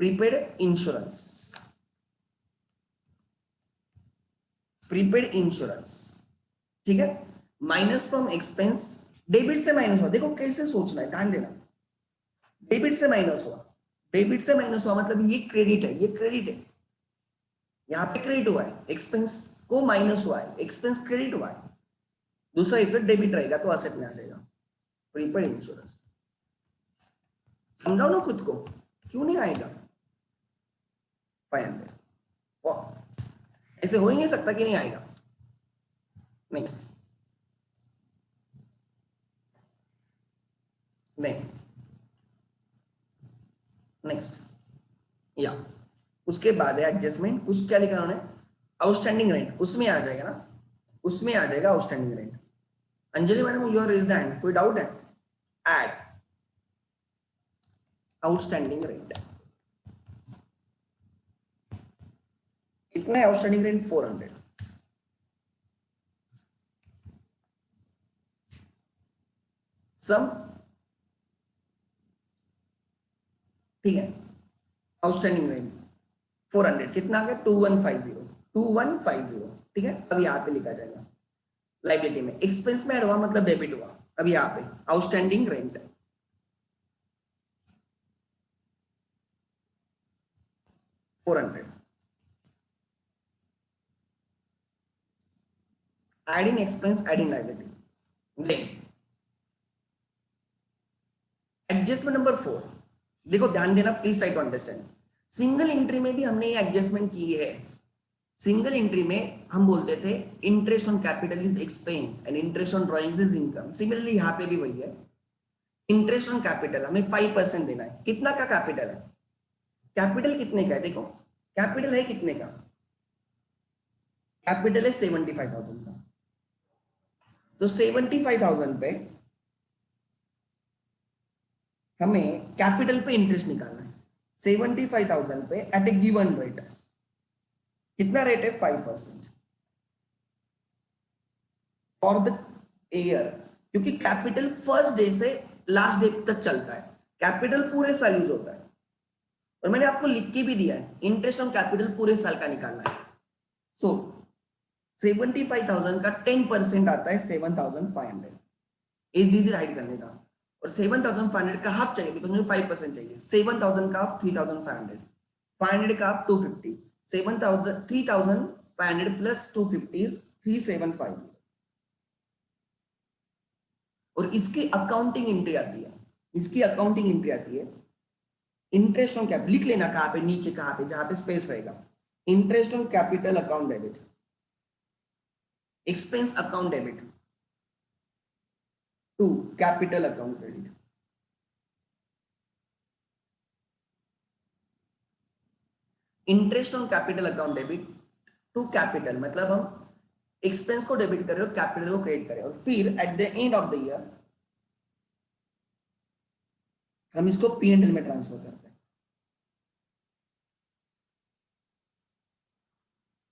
A: प्रीपेड इंश्योरेंस। प्रीपेड इंश्योरेंस, ठीक है, माइनस फ्रॉम एक्सपेंस, डेबिट से माइनस हुआ। देखो कैसे सोचना है, ध्यान देना। डेबिट से माइनस हुआ, डेबिट से माइनस हुआ मतलब ये क्रेडिट है, ये क्रेडिट है, यहाँ पे क्रेडिट हुआ है, एक्सपेंस को माइनस हुआ है, एक्सपेंस क्रेडिट हुआ है, दूसरा इफेक्ट डेबिट रहेगा तो असेट में आ जाएगा। प्रीपेड इंश्योरेंस समझाओ ना खुद को, क्यों नहीं आएगा 500? ऐसे हो ही नहीं सकता कि नहीं आएगा। नेक्स्ट, नहीं नेक्स्ट, या उसके बाद है एडजस्टमेंट। उस क्या लिखा उन्होंने, आउटस्टैंडिंग रेंट, उसमें आ जाएगा ना, उसमें आ जाएगा outstanding rent. Anjali madam you are raise the hand, कोई डाउट है? एड आउटस्टैंडिंग रेंट, कितना है आउटस्टैंडिंग रेंट? 400। सम, ठीक है, आउटस्टैंडिंग रेंट 400, कितना आ गया? 2150, 2150, ठीक है। अब यहाँ पे लिखा जाएगा लाइबिलिटी में, एक्सपेंस में ऐड हुआ मतलब डेबिट हुआ। अब यहाँ पे outstanding rent 400, adding expense, adding liability. Then adjustment number 4, देखो ध्यान देना please, try to understand. Single entry में भी हमने ये एडजस्टमेंट की है। सिंगल एंट्री में हम बोलते थे interest on capital is expense and interest on drawings is income. Similarly यहाँ पे भी वही है, इंटरेस्ट ऑन कैपिटल हमें 5% देना है। कितना का कैपिटल है? कैपिटल कितने का है? देखो कैपिटल है कितने का? कैपिटल है 75,000 का, तो 75,000 पे हमें कैपिटल पे इंटरेस्ट निकालना है। 75,000 पे एट ए गिवन रेट, कितना रेट है? 5% फॉर द ईयर, क्योंकि कैपिटल फर्स्ट डे से लास्ट डे तक चलता है, कैपिटल पूरे साल यूज होता है। और मैंने आपको लिख के भी दिया है, इंटरेस्ट ऑन कैपिटल पूरे साल का निकालना है। सो 75,000 का 10% आता है 7,500, एक दीदी राइट करने का। और 7,500 का हाफ चाहिए बिकॉज मुझे 5% चाहिए। 7,000 का हाफ 3,500, 500 का हाफ 250, 7,000 3,500 प्लस 250 इज 3,750। और इसकी अकाउंटिंग एंट्री आती है, इसकी अकाउंटिंग एंट्री आती है इंटरेस्ट ऑन कैपिटल, लिख लेना कहां पे, नीचे कहां पे, जहां पे स्पेस रहेगा। Interest on capital account debit, expense account debit to capital account credit. Interest on capital account debit to capital, मतलब हम एक्सपेंस को डेबिट कर रहे हो, कैपिटल को क्रेडिट कर रहे हो, और फिर at the end of the year हम इसको P&L में ट्रांसफर करते हैं,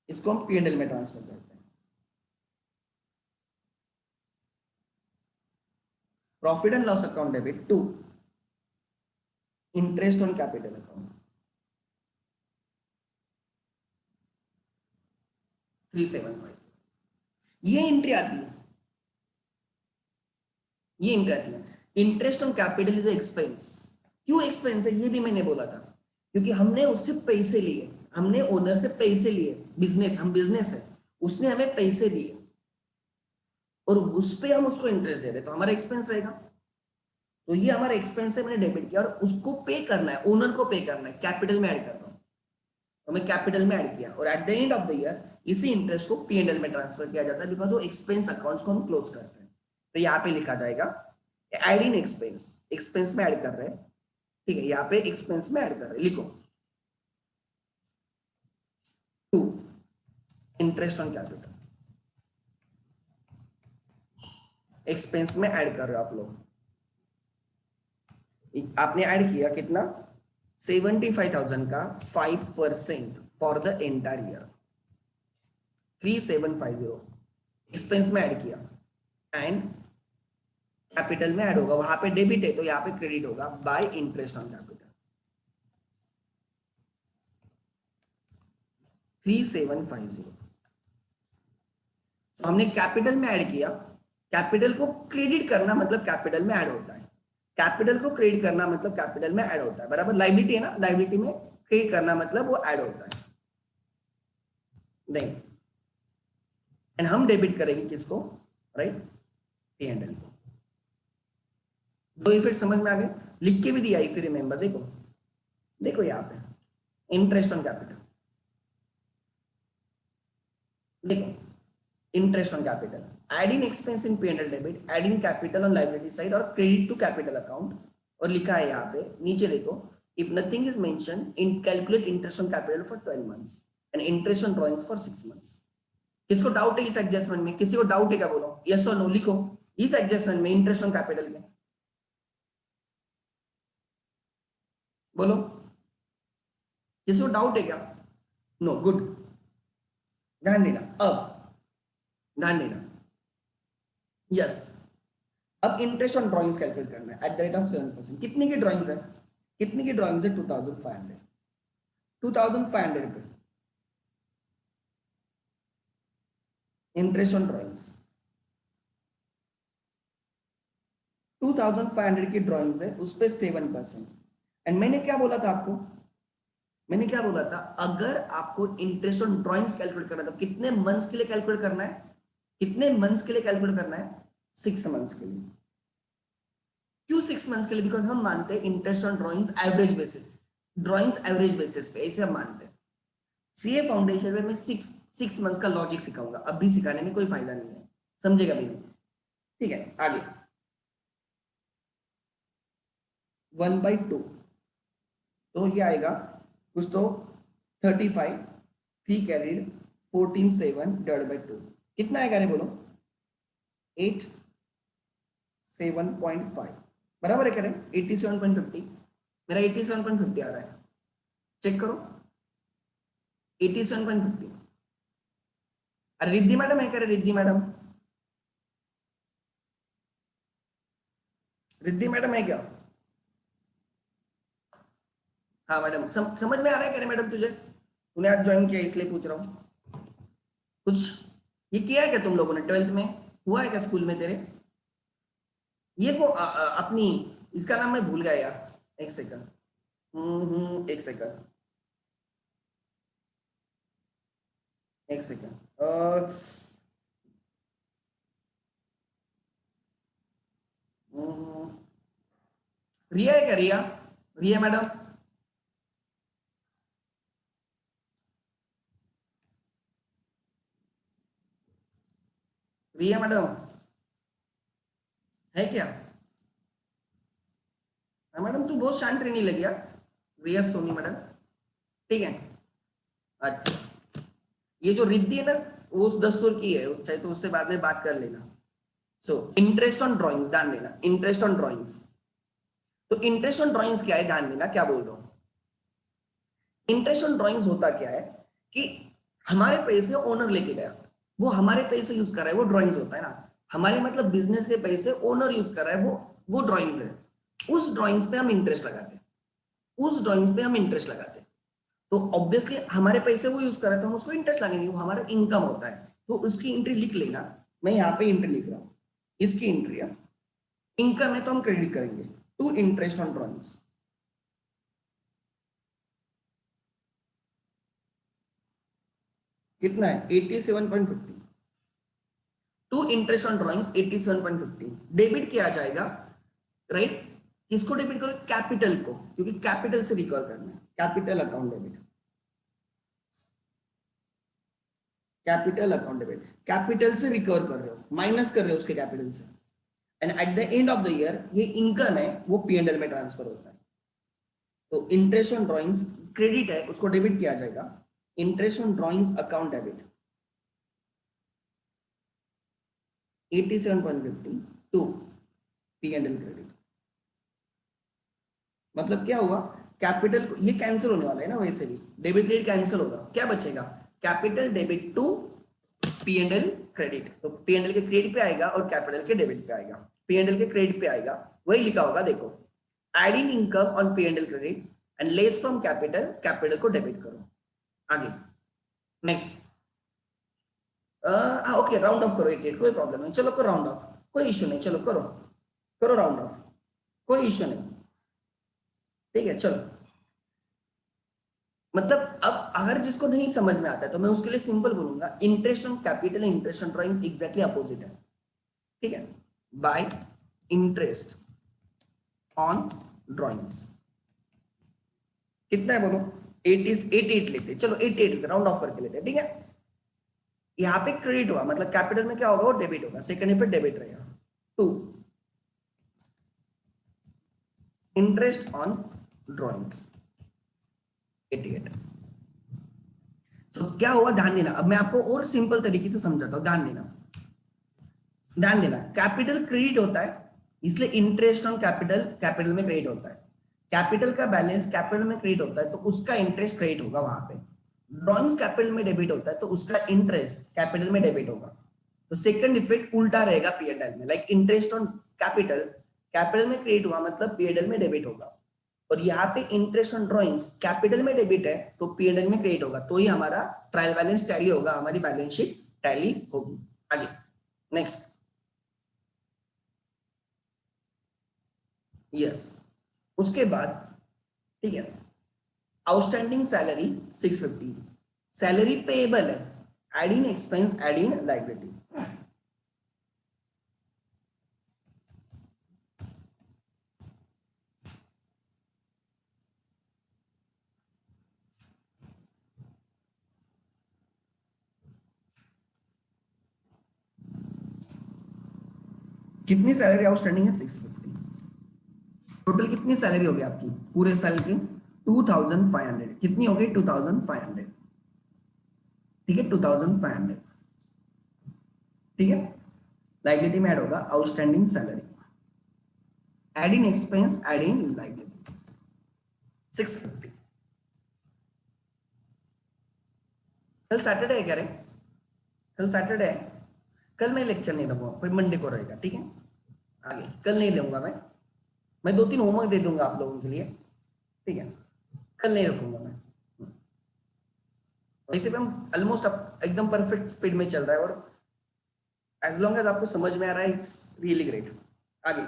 A: इसको हम P&L में ट्रांसफर करते हैं। Profit and loss account debit to interest on capital account 3750, ये एंट्री आती है, ये एंट्री आती है। Interest on capital is expense. क्यों एक्सपेंस है ये भी मैंने बोला था, क्योंकि हमने उससे पैसे लिए, हमने ओनर से पैसे लिए, बिजनेस, हम बिजनेस है, उसने हमें पैसे दिए और उस पे हम उसको इंटरेस्ट दे रहे, तो हमारा एक्सपेंस रहेगा। तो ये हमारा एक्सपेंस है, मैंने डेबिट किया और उसको पे करना है, ओनर को पे करना है, कैपिटल में ऐड करता हूँ, तो मैं कैपिटल में ऐड किया और at the end of the year इसी इंटरेस्ट को P&L में ट्रांसफर किया जाता है, बिकॉज वो एक्सपेंस अकाउंट्स को हम क्लोज करते हैं। तो यहाँ पे लिखा जाएगा ऐड इन एक्सपेंस, एक्सपेंस में ऐड कर रहे हैं, ठीक है, यहाँ पे एक्सपेंस में ऐड कर रहे हैं, लिखो to interest on capital, expense में ऐड कर रहे हो आप लोग। आपने ऐड किया कितना, 75,000 का 5% for the entire year, 3750 expense में ऐड किया एंड कैपिटल में ऐड होगा, वहां पे डेबिट है तो यहाँ पे क्रेडिट होगा बाय इंटरेस्ट ऑन कैपिटल 3750। तो हमने कैपिटल में ऐड किया, कैपिटल को क्रेडिट करना मतलब कैपिटल में ऐड होता है, कैपिटल को क्रेडिट करना मतलब कैपिटल में ऐड होता है, बराबर। लाइबिलिटी है ना, लाइबिलिटी में क्रेडिट करना मतलब वो ऐड होता है, नहीं, एंड हम डेबिट करेंगे किसको, राइट, P&L को। दो इफेक्ट समझ में आ गए, लिख के भी दिया इफ यू रिमेंबर, देखो देखो यहाँ पे इंटरेस्ट ऑन कैपिटल, देखो interest on capital, adding expense in P&L debit, adding capital on liability side और क्रेडिट टू कैपिटल अकाउंट, और लिखा है यहाँ पे नीचे देखो, if nothing is mention in calculate interest on capital for 12 months and interest on drawings for 6 months. किसको डाउट है इस एडजस्टमेंट में, किसी को डाउट है क्या, बोलो यस और नो, लिखो इस एडजस्टमेंट में इंटरेस्ट ऑन कैपिटल के, बोलो किसी को डाउट है क्या, नो, गुड, ध्यान देना, अब ध्यान देना, यस। अब इंटरेस्ट ऑन ड्रॉइंग्स कैलकुलेट करना है एट द रेट ऑफ 7%। कितने की ड्रॉइंग्स है, कितने की ड्रॉइंग्स है, 2500, 2500 रुपए इंटरेस्ट ऑन ड्रॉइंग्स, 2500 की ड्रॉइंग्स है, उस पर 7%। एंड मैंने क्या बोला था आपको, मैंने क्या बोला था, अगर आपको इंटरेस्ट ऑन ड्रॉइंग्स कैलकुलेट करना है तो कितने मंथ्स के लिए कैलकुलेट करना है, कितने मंथ्स के लिए कैलकुलेट करना है, 6 मंथ्स के लिए। क्यों 6 मंथ्स के लिए, बिकॉज हम मानते हैं interest on drawings average basis, drawings average basis पे, ऐसे हम मानते हैं। सीए फाउंडेशन में मैं 6 मंथ्स का लॉजिक सिखाऊंगा, अभी सिखाने में कोई फायदा नहीं है, समझेगा भी नहीं, ठीक है। आगे 1/2, तो ये आएगा कुछ तो 35 फी कैरिड 14,700 डिवाइड बाई 2, कितना आएगा रे बोलो, 87.5, बराबर है कह रहे, 87.50, मेरा 87.50 आ रहा है, चेक करो 87.50। अरे रिद्धि मैडम है, कह रहे रिद्धि मैडम, रिद्धि मैडम है क्या, हाँ मैडम, समझ में आ रहा है, कह रहे मैडम तुझे, तूने आज ज्वाइन किया इसलिए पूछ रहा हूँ, कुछ ये किया है क्या तुम लोगों ने, 12th में हुआ है क्या स्कूल में तेरे, ये को अपनी, इसका नाम मैं भूल गया यार, एक सेकंड, एक सेकंड, एक सेकंड, रिया है क्या, रिया, रिया मैडम, रिया मैडम है क्या, हाँ मैडम, तू बहुत शांत रहने लगी यार, रिया सोनी मैडम, ठीक है। अच्छा, ये जो रिद्धि है ना वो उस दस्तूर की है, चाहे तो उससे बाद में बात कर लेना। सो इंटरेस्ट ऑन ड्रॉइंग्स, ध्यान देना, इंटरेस्ट ऑन ड्रॉइंग्स। तो इंटरेस्ट ऑन ड्रॉइंग्स क्या है, ध्यान देना क्या बोल रहा हूं। इंटरेस्ट ऑन ड्रॉइंग्स होता क्या है कि हमारे पैसे ओनर लेके गया, वो हमारे पैसे यूज कर रहा है, वो ड्रॉइंग्स होता है ना। हमारे मतलब बिजनेस के पैसे ओनर यूज कर रहा है, वो ड्रॉइंग्स है। उस ड्रॉइंग्स पे हम इंटरेस्ट लगाते हैं, उस ड्रॉइंग्स पे हम इंटरेस्ट लगाते हैं। तो ऑब्वियसली हमारे पैसे वो यूज कर रहे हैं तो हम उसको इंटरेस्ट लगेंगे, वो हमारा इनकम होता है। तो उसकी एंट्री लिख लेना, मैं यहाँ पे एंट्री लिख रहा हूँ, इसकी एंट्री है, इनकम है तो हम क्रेडिट करेंगे टू इंटरेस्ट ऑन ड्रॉइंग्स। कितना है 87.50 to interest on drawings 87.50 debit किया जाएगा, राइट। किसको डेबिट करो, कैपिटल को, क्योंकि कैपिटल से रिकवर करना है, capital account debit, capital account debit, capital से रिकवर कर रहे हो, माइनस कर रहे हो उसके कैपिटल से। And at the end of the year ये इनकम है वो पीएनएल में ट्रांसफर होता है। तो इंटरेस्ट ऑन ड्रॉइंग्स क्रेडिट है, उसको डेबिट किया जाएगा, interest on drawings account debit 87.50 to PNL credit. मतलब क्या हुआ, कैपिटल ये कैंसिल होने वाला है ना, वैसे भी डेबिट क्रेडिट कैंसिल होगा, क्या बचेगा, capital debit to PNL credit. तो पीएनएल के क्रेडिट पे आएगा और कैपिटल के डेबिट पे आएगा, पीएनएल के क्रेडिट पे आएगा, वही लिखा होगा देखो, adding income on PNL credit and less from capital, capital को डेबिट करो। आगे नेक्स्ट, ओके राउंड ऑफ करो 88, कोई प्रॉब्लम नहीं, चलो करो राउंड ऑफ, कोई इश्यू नहीं, चलो करो, करो राउंड ऑफ, कोई इश्यू नहीं, ठीक है चलो। मतलब अब अगर जिसको नहीं समझ में आता है तो मैं उसके लिए सिंपल बोलूंगा, interest on capital interest on drawing exactly opposite है, ठीक है। बाय इंटरेस्ट ऑन ड्रॉइंग्स कितना है बोलो, 88 लेते, चलो 88 लेते, राउंड ऑफ करके लेते, ठीक है। यहाँ पे क्रेडिट हुआ मतलब कैपिटल में क्या होगा, वो डेबिट होगा, सेकंड इफेक्ट डेबिट रहेगा। To interest on drawings 88। तो क्या हुआ, ध्यान देना, अब मैं आपको और सिंपल तरीके से समझाता हूं, ध्यान देना, ध्यान देना। कैपिटल क्रेडिट होता है, इसलिए इंटरेस्ट ऑन कैपिटल कैपिटल में क्रेडिट होता है, कैपिटल का बैलेंस कैपिटल में क्रेडिट होता है तो उसका इंटरेस्ट क्रेडिट होगा वहां पे। ड्रॉइंग्स कैपिटल में डेबिट होता है तो उसका इंटरेस्ट कैपिटल में डेबिट होगा। तो सेकंड इफेक्ट उल्टा रहेगा पीएनएल में, like interest on capital capital में क्रेडिट हुआ मतलब पीएनएल में डेबिट होगा, और यहाँ पे इंटरेस्ट ऑन ड्रॉइंग्स कैपिटल में डेबिट है तो पीएनएल में क्रेडिट होगा, तो ही हमारा ट्रायल बैलेंस टैली होगा, हमारी बैलेंस शीट टैली होगी। आगे नेक्स्ट, यस, उसके बाद ठीक है, आउटस्टैंडिंग सैलरी 650, सैलरी पेएबल है, add in expense add in liability. कितनी सैलरी आउटस्टैंडिंग है, 650। टोटल कितनी सैलरी होगी आपकी पूरे साल की, 2500, कितनी हो गई 2500, ठीक है 2500, ठीक है। लायबिलिटी में ऐड होगा outstanding salary, add in expense add in liability 650। कल सैटरडे है क्या रे, कल सैटरडे है, कल मैं लेक्चर नहीं दूंगा, फिर मंडे को रहेगा, ठीक है। आगे कल नहीं लूंगा मैं 2-3 होमवर्क दे दूंगा आप लोगों के लिए, ठीक है, कल नहीं रखूंगा मैं। वैसे भी हम ऑलमोस्ट अब एकदम परफेक्ट स्पीड में चल रहा है, और एज लॉन्ग एज आपको समझ में आ रहा है इट्स रियली ग्रेट। आगे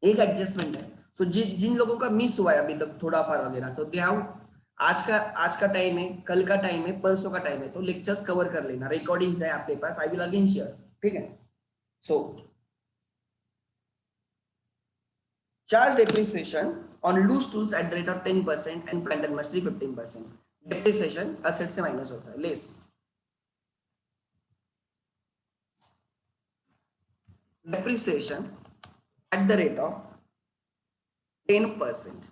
A: एक एडजस्टमेंट है, सो जिन लोगों का मिस हुआ है अभी तक थोड़ा फार वगैरह, तो दे हाउ, आज का टाइम है, कल का टाइम है, परसों का टाइम है, तो लेक्चर्स कवर कर लेना, रिकॉर्डिंग्स है आपके पास, आई विल अगेन शेयर, ठीक है। सो charge depreciation on loose tools at the rate of 10% and plant and machinery 15%। depreciation asset से माइनस होता है, less depreciation at the rate of 10%।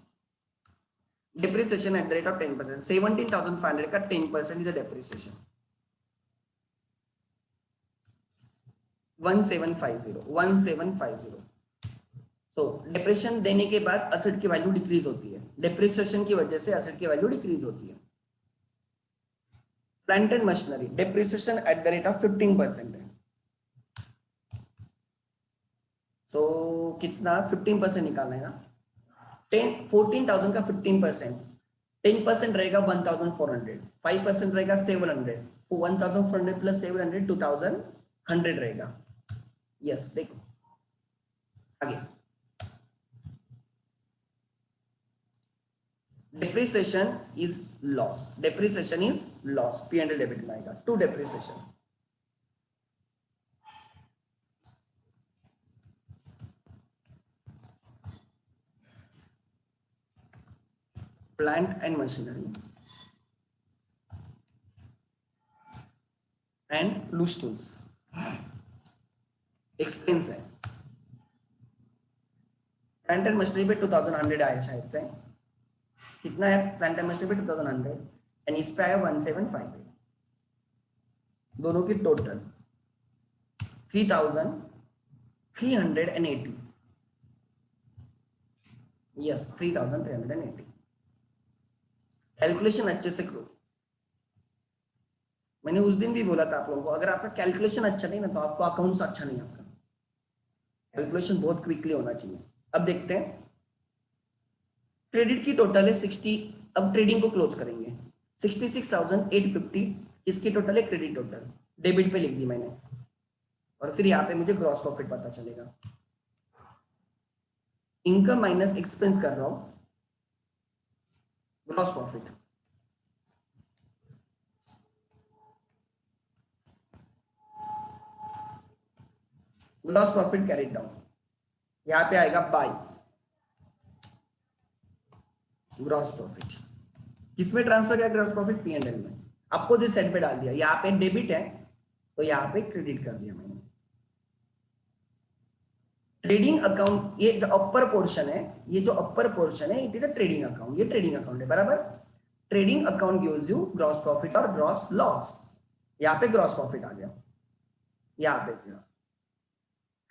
A: Depreciation at the rate of 10%. 17,500 का 10% is a depreciation. 1750. So depreciation देने के बाद asset की वैल्यू डिक्रीज होती है. Depreciation की वजह से asset की वैल्यू डिक्रीज होती है. Plant and machinery depreciation at the rate of 15% है. So कितना 15% निकालना है ना. 14,000 का 15%. 10% रहेगा 1,400. 5% रहेगा 700. 1,400 प्लस 700 2,100 रहेगा. यस देखो आगे. Depreciation is loss. Depreciation is loss. P&L debit में आएगा. To depreciation. Plant and machinery and loose tools. Expense है. प्लांट एंड मशीनरी पे 2,100 आया शायद से. कितना है प्लांट एंड मशीनरी पे 2,100 एंड इस पे आया 1,750. दोनों की टोटल 3,380. यस 3,380. कैलकुलेशन अच्छे से करो. मैंने उस दिन भी बोला था आप लोगों को, अगर आपका कैलकुलेशन अच्छा नहीं ना तो आपको अकाउंट्स अच्छा नहीं. आपका कैलकुलेशन बहुत क्विकली होना चाहिए. अब देखते हैं. क्रेडिट की टोटल है 60. अब ट्रेडिंग को क्लोज करेंगे. 66,850 इसकी टोटल है क्रेडिट टोटल. डेबिट पे लिख दी मैंने और फिर यहाँ पे मुझे ग्रॉस प्रॉफिट पता चलेगा. इनकम माइनस एक्सपेंस कर रहा हूं. Gross profit gross profit carried down. यहां पे आएगा बाय ग्रॉस प्रॉफिट. किसमें ट्रांसफर किया ग्रॉस प्रॉफिट? P&L में. अपोजिट साइड पे डाल दिया. यहाँ पे डेबिट है तो यहाँ पे क्रेडिट कर दिया मैंने. ट्रेडिंग अकाउंट ये जो अपर पोर्शन है, ये जो अपर पोर्शन है it is a trading account. ये ट्रेडिंग अकाउंट है बराबर. Trading account gives you gross profit और ग्रॉस लॉस. यहाँ पे ग्रॉस प्रॉफिट आ गया. यहाँ पे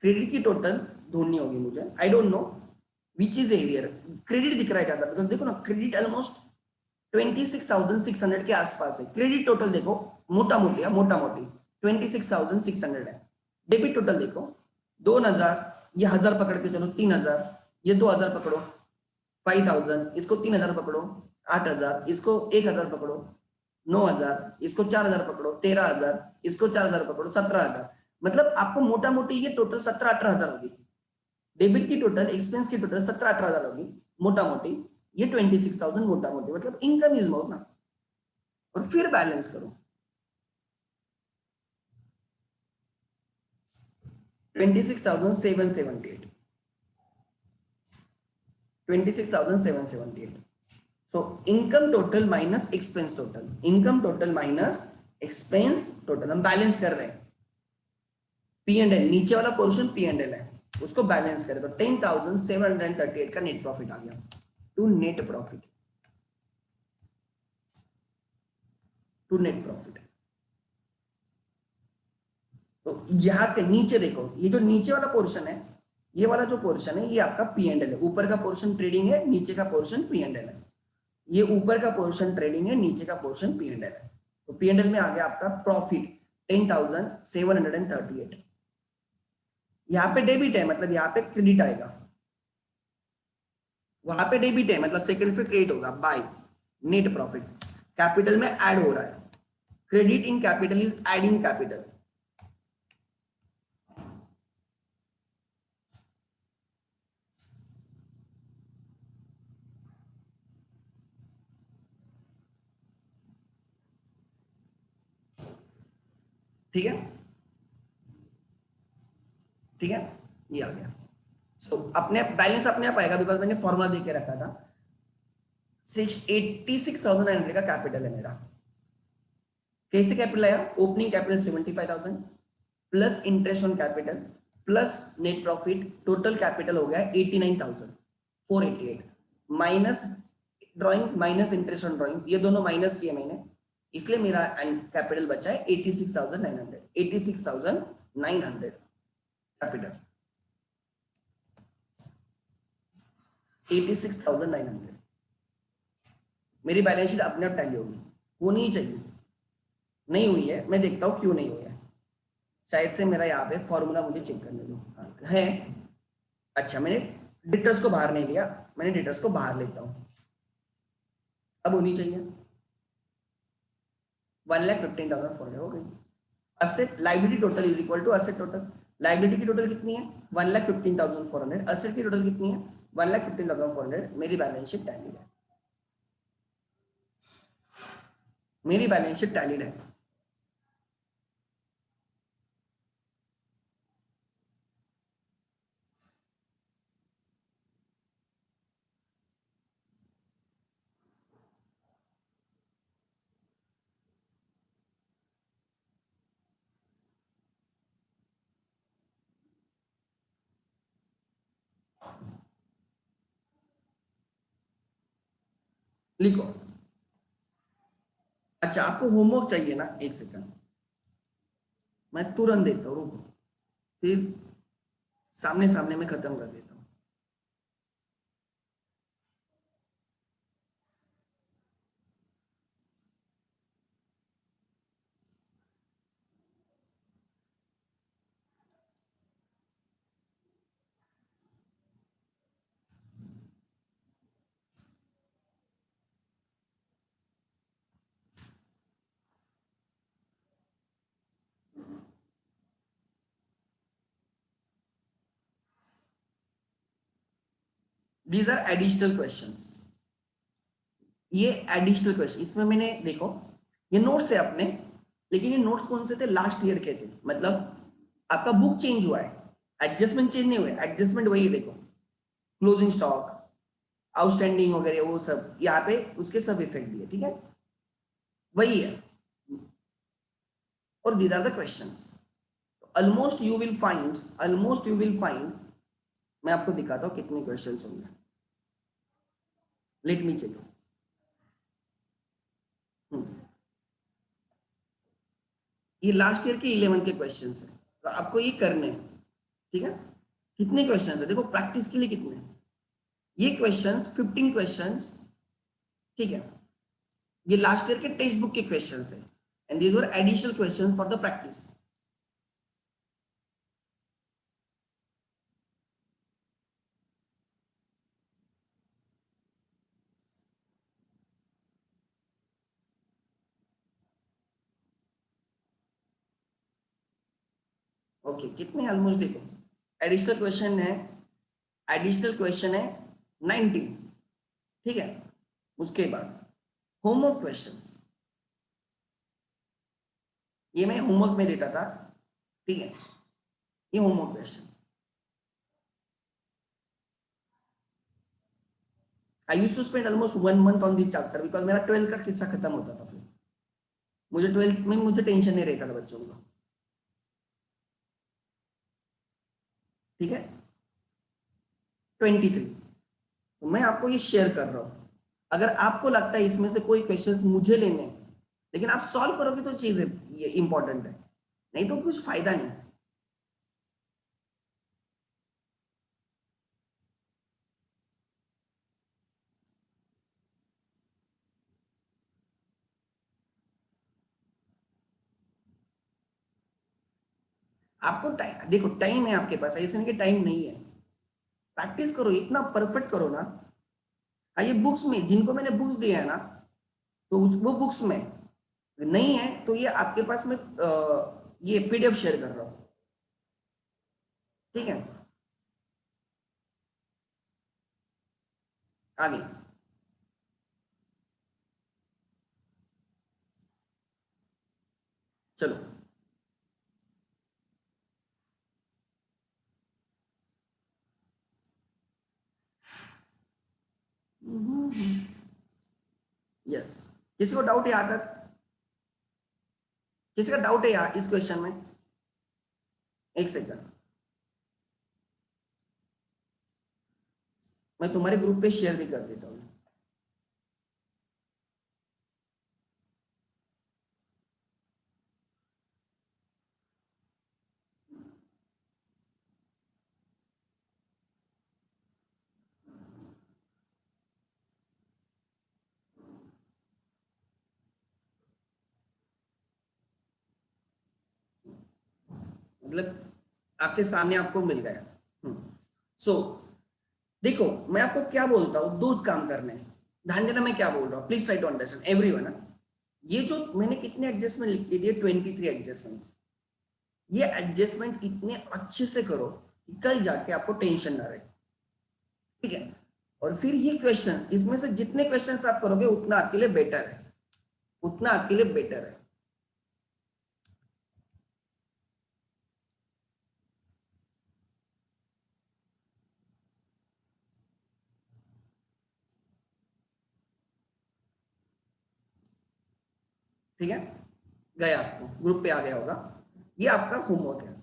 A: क्रेडिट की टोटल ढूंढनी होगी मुझे. I don't know which is heavier. Credit दिख रहा है ज्यादा बिकॉज देखो ना क्रेडिट ऑलमोस्ट 26,600 के आसपास है. क्रेडिट टोटल देखो मोटा मोटी 26,600 है. डेबिट टोटल देखो 2,000. ये 1,000 पकड़ के चलो 3,000. ये 2,000 पकड़ो 5,000. इसको 3,000 पकड़ो 8,000. इसको 1,000 पकड़ो 9,000. इसको 4,000 पकड़ो 13,000. इसको 4,000 पकड़ो 17,000. मतलब आपको मोटा मोटी ये टोटल 17-18,000 होगी. डेबिट की टोटल एक्सपेंस की टोटल 17-18,000 होगी मोटा मोटी. ये 26,000 मोटा मोटी मतलब इनकम इज मोर ना. और फिर बैलेंस करो 26,778. 26,778. So income total minus expense total. Income total minus expense total. हम बैलेंस कर रहे हैं. P&L नीचे वाला पोर्शन P&L है उसको बैलेंस करें तो 10,738 का नेट प्रॉफिट आ गया. To net profit. To net profit. तो यहाँ के नीचे देखो ये जो नीचे वाला पोर्शन है, ये वाला जो पोर्शन है ये आपका P&L है. ऊपर का पोर्शन ट्रेडिंग है, नीचे का पोर्शन P&L है. ये ऊपर का पोर्शन ट्रेडिंग है, नीचे का पोर्शन P&L है. तो P&L में आ गया आपका प्रॉफिट 10,738. यहाँ पे डेबिट है मतलब यहाँ पे क्रेडिट आएगा. वहां पे डेबिट है मतलब सेकंड फिर क्रेडिट होगा बाय नेट प्रॉफिट. कैपिटल में ऐड हो रहा है. Credit in capital is adding capital. ठीक है ठीक है. ये आ गया. सो अपने बैलेंस अपने आप आएगा बिकॉज मैंने फॉर्मूला दे के रखा था. 86,900 का कैपिटल है मेरा. कैसे कैपिटल आया? Opening capital 75,000 plus interest on capital plus net profit. Total capital हो गया 89,488 minus drawing minus interest on drawing, ये दोनों माइनस किए मैंने, इसलिए मेरा कैपिटल बचा है 86,900, 86,900 कैपिटल, 86,900। मेरी बैलेंस शीट अपने आप टैली होगी, होनी ही चाहिए, नहीं हुई है, मैं देखता हूँ क्यों नहीं हुई है, शायद से मेरा यहाँ पे फॉर्मूला मुझे चेक करने दो, है। अच्छा, मैंने डिटर्स को बाहर नहीं लिया, मैंने डिटर्स को बाहर लेता हूँ, अब होनी चाहिए 1,15,400 हो गई। Asset liability total is equal to asset total, liability की टोटल कितनी है 1,15,400, असेट की टोटल कितनी है 1,15,400, मेरी बैलेंस शीट टैलीड है, मेरी बैलेंस शीट टैलीड है। लिखो। अच्छा, आपको होमवर्क चाहिए ना, एक सेकंड मैं तुरंत देता हूँ, रुको, फिर सामने सामने में खत्म कर देता हूँ। दीज आर एडिशनल क्वेश्चंस, ये एडिशनल क्वेश्चन, इसमें मैंने देखो ये नोट्स है अपने, लेकिन ये नोट्स कौन से थे, लास्ट ईयर के थे, मतलब आपका बुक चेंज हुआ है, एडजस्टमेंट चेंज नहीं हुआ है, एडजस्टमेंट वही है, देखो क्लोजिंग स्टॉक, आउटस्टैंडिंग वगैरह वो सब यहाँ पे उसके सब इफेक्ट दिए, ठीक है, वही है। और these are the questions, almost you will find, almost you will find, मैं आपको दिखाता हूँ कितने क्वेश्चंस होंगे, लेट मी चेक। ये लास्ट ईयर के 11 के क्वेश्चंस हैं, तो आपको ये करने हैं, ठीक है। कितने क्वेश्चंस है देखो, प्रैक्टिस के लिए कितने हैं ये क्वेश्चंस, 15 क्वेश्चंस, ठीक है। ये लास्ट ईयर के टेक्स्ट बुक के क्वेश्चंस थे, and these were additional questions for the practice. Okay, कितने ऑलमोस्ट देखो, एडिशनल क्वेश्चन है, एडिशनल क्वेश्चन है 19, ठीक है। उसके बाद होमवर्क क्वेश्चंस, ये मैं होमवर्क में देता था, ठीक है, ये homework question. I used to spend almost 1 month on this chapter, because मेरा 12th का किस्सा खत्म होता था, फिर मुझे 12th में मुझे टेंशन नहीं रहता था बच्चों का, ठीक है। 23, तो मैं आपको ये शेयर कर रहा हूं, अगर आपको लगता है इसमें से कोई क्वेश्चंस मुझे लेने हैं, लेकिन आप सॉल्व करोगे तो चीज ये इंपॉर्टेंट है, नहीं तो कुछ फायदा नहीं। आपको टाइम देखो, टाइम है आपके पास, ऐसे नहीं कि टाइम नहीं है, प्रैक्टिस करो, इतना परफेक्ट करो ना। हाँ, ये बुक्स में जिनको मैंने बुक्स दिया है ना, तो वो बुक्स में नहीं है, तो ये आपके पास में ये पीडीएफ शेयर कर रहा हूँ, ठीक है। आगे चलो, यस, किसी को डाउट है यहाँ तक, किसी का डाउट है यहाँ इस क्वेश्चन में, एक सेकंड मैं तुम्हारे ग्रुप पे शेयर भी कर देता हूँ। मतलब आपके सामने आपको मिल गया। सो देखो मैं आपको क्या बोलता हूँ, दो काम करने हैं, ध्यान देना मैं क्या बोल रहा हूँ, please try to understand everyone. ये जो मैंने कितने एडजस्टमेंट लिख के दिए, 23 एडजस्टमेंट्स। ये एडजस्टमेंट इतने अच्छे से करो कि कल जाके आपको टेंशन ना रहे, ठीक है। और फिर ये क्वेश्चंस, इसमें से जितने क्वेश्चंस आप करोगे उतना आपके लिए बेटर है, उतना आपके लिए बेटर है। ठीक है, गया आपको ग्रुप पे आ गया होगा, ये आपका होमवर्क है,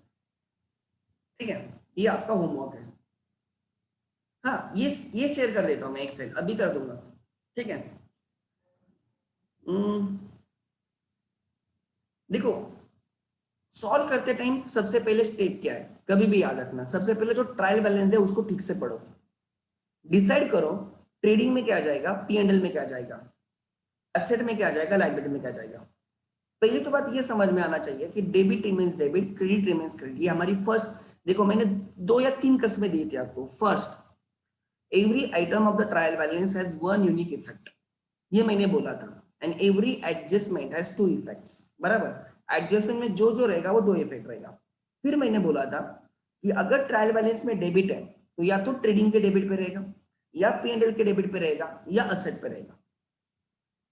A: ठीक है, ये आपका होमवर्क है। हाँ ये शेयर कर देता हूँ मैं, एक्सेल अभी कर दूंगा, ठीक है। हम्म, देखो सॉल्व करते टाइम सबसे पहले स्टेप क्या है, कभी भी याद रखना, सबसे पहले जो ट्रायल बैलेंस है उसको ठीक से पढ़ो, डिसाइड करो ट्रेडिंग में क्या जाएगा, पी एंड एल में क्या जाएगा, एसेट में क्या जाएगा, लाइबिलिटी में क्या जाएगा। पहली तो बात ये समझ में आना चाहिए कि debit remains debit, credit remains credit, ये हमारी फर्स्ट, देखो मैंने 2 या 3 कस्में दी थी आपको। First, every item of the trial balance has one unique effect, ये मैंने बोला था, and every adjustment has 2 effects, बराबर। एडजस्टमेंट में जो जो रहेगा वो 2 इफेक्ट रहेगा। फिर मैंने बोला था कि अगर ट्रायल बैलेंस में डेबिट है तो या तो ट्रेडिंग के डेबिट पे रहेगा, या पी एंड एल के डेबिट पे रहेगा, या असेट पे रहेगा।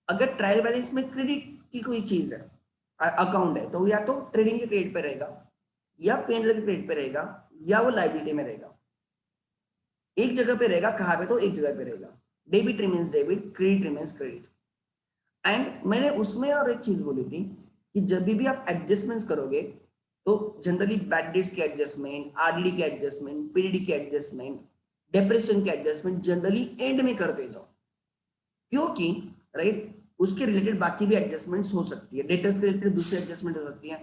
A: अगर ट्रायल बैलेंस में क्रेडिट की कोई चीज है, अकाउंट है, तो या तो ट्रेडिंग के क्रेडिट पे रहेगा, या पी एंड एल के क्रेडिट पे रहेगा, या वो लाइबिलिटी में रहेगा। एक जगह पे रहेगा, कहां पे, तो एक जगह पे रहेगा। Debit remains debit, credit remains credit. And मैंने उसमें और एक चीज बोली थी कि जब भी आप एडजस्टमेंट्स करोगे तो जनरली बैड डेट्स के एडजस्टमेंट, आरडीडी के एडजस्टमेंट, पीडीडी के एडजस्टमेंट, डेप्रेशन के एडजस्टमेंट जनरली एंड में करते जाओ, क्योंकि राइट उसके रिलेटेड बाकी भी एडजस्टमेंट्स हो सकती है, डेटर्स के रिलेटेड दूसरी एडजस्टमेंट हो सकती है,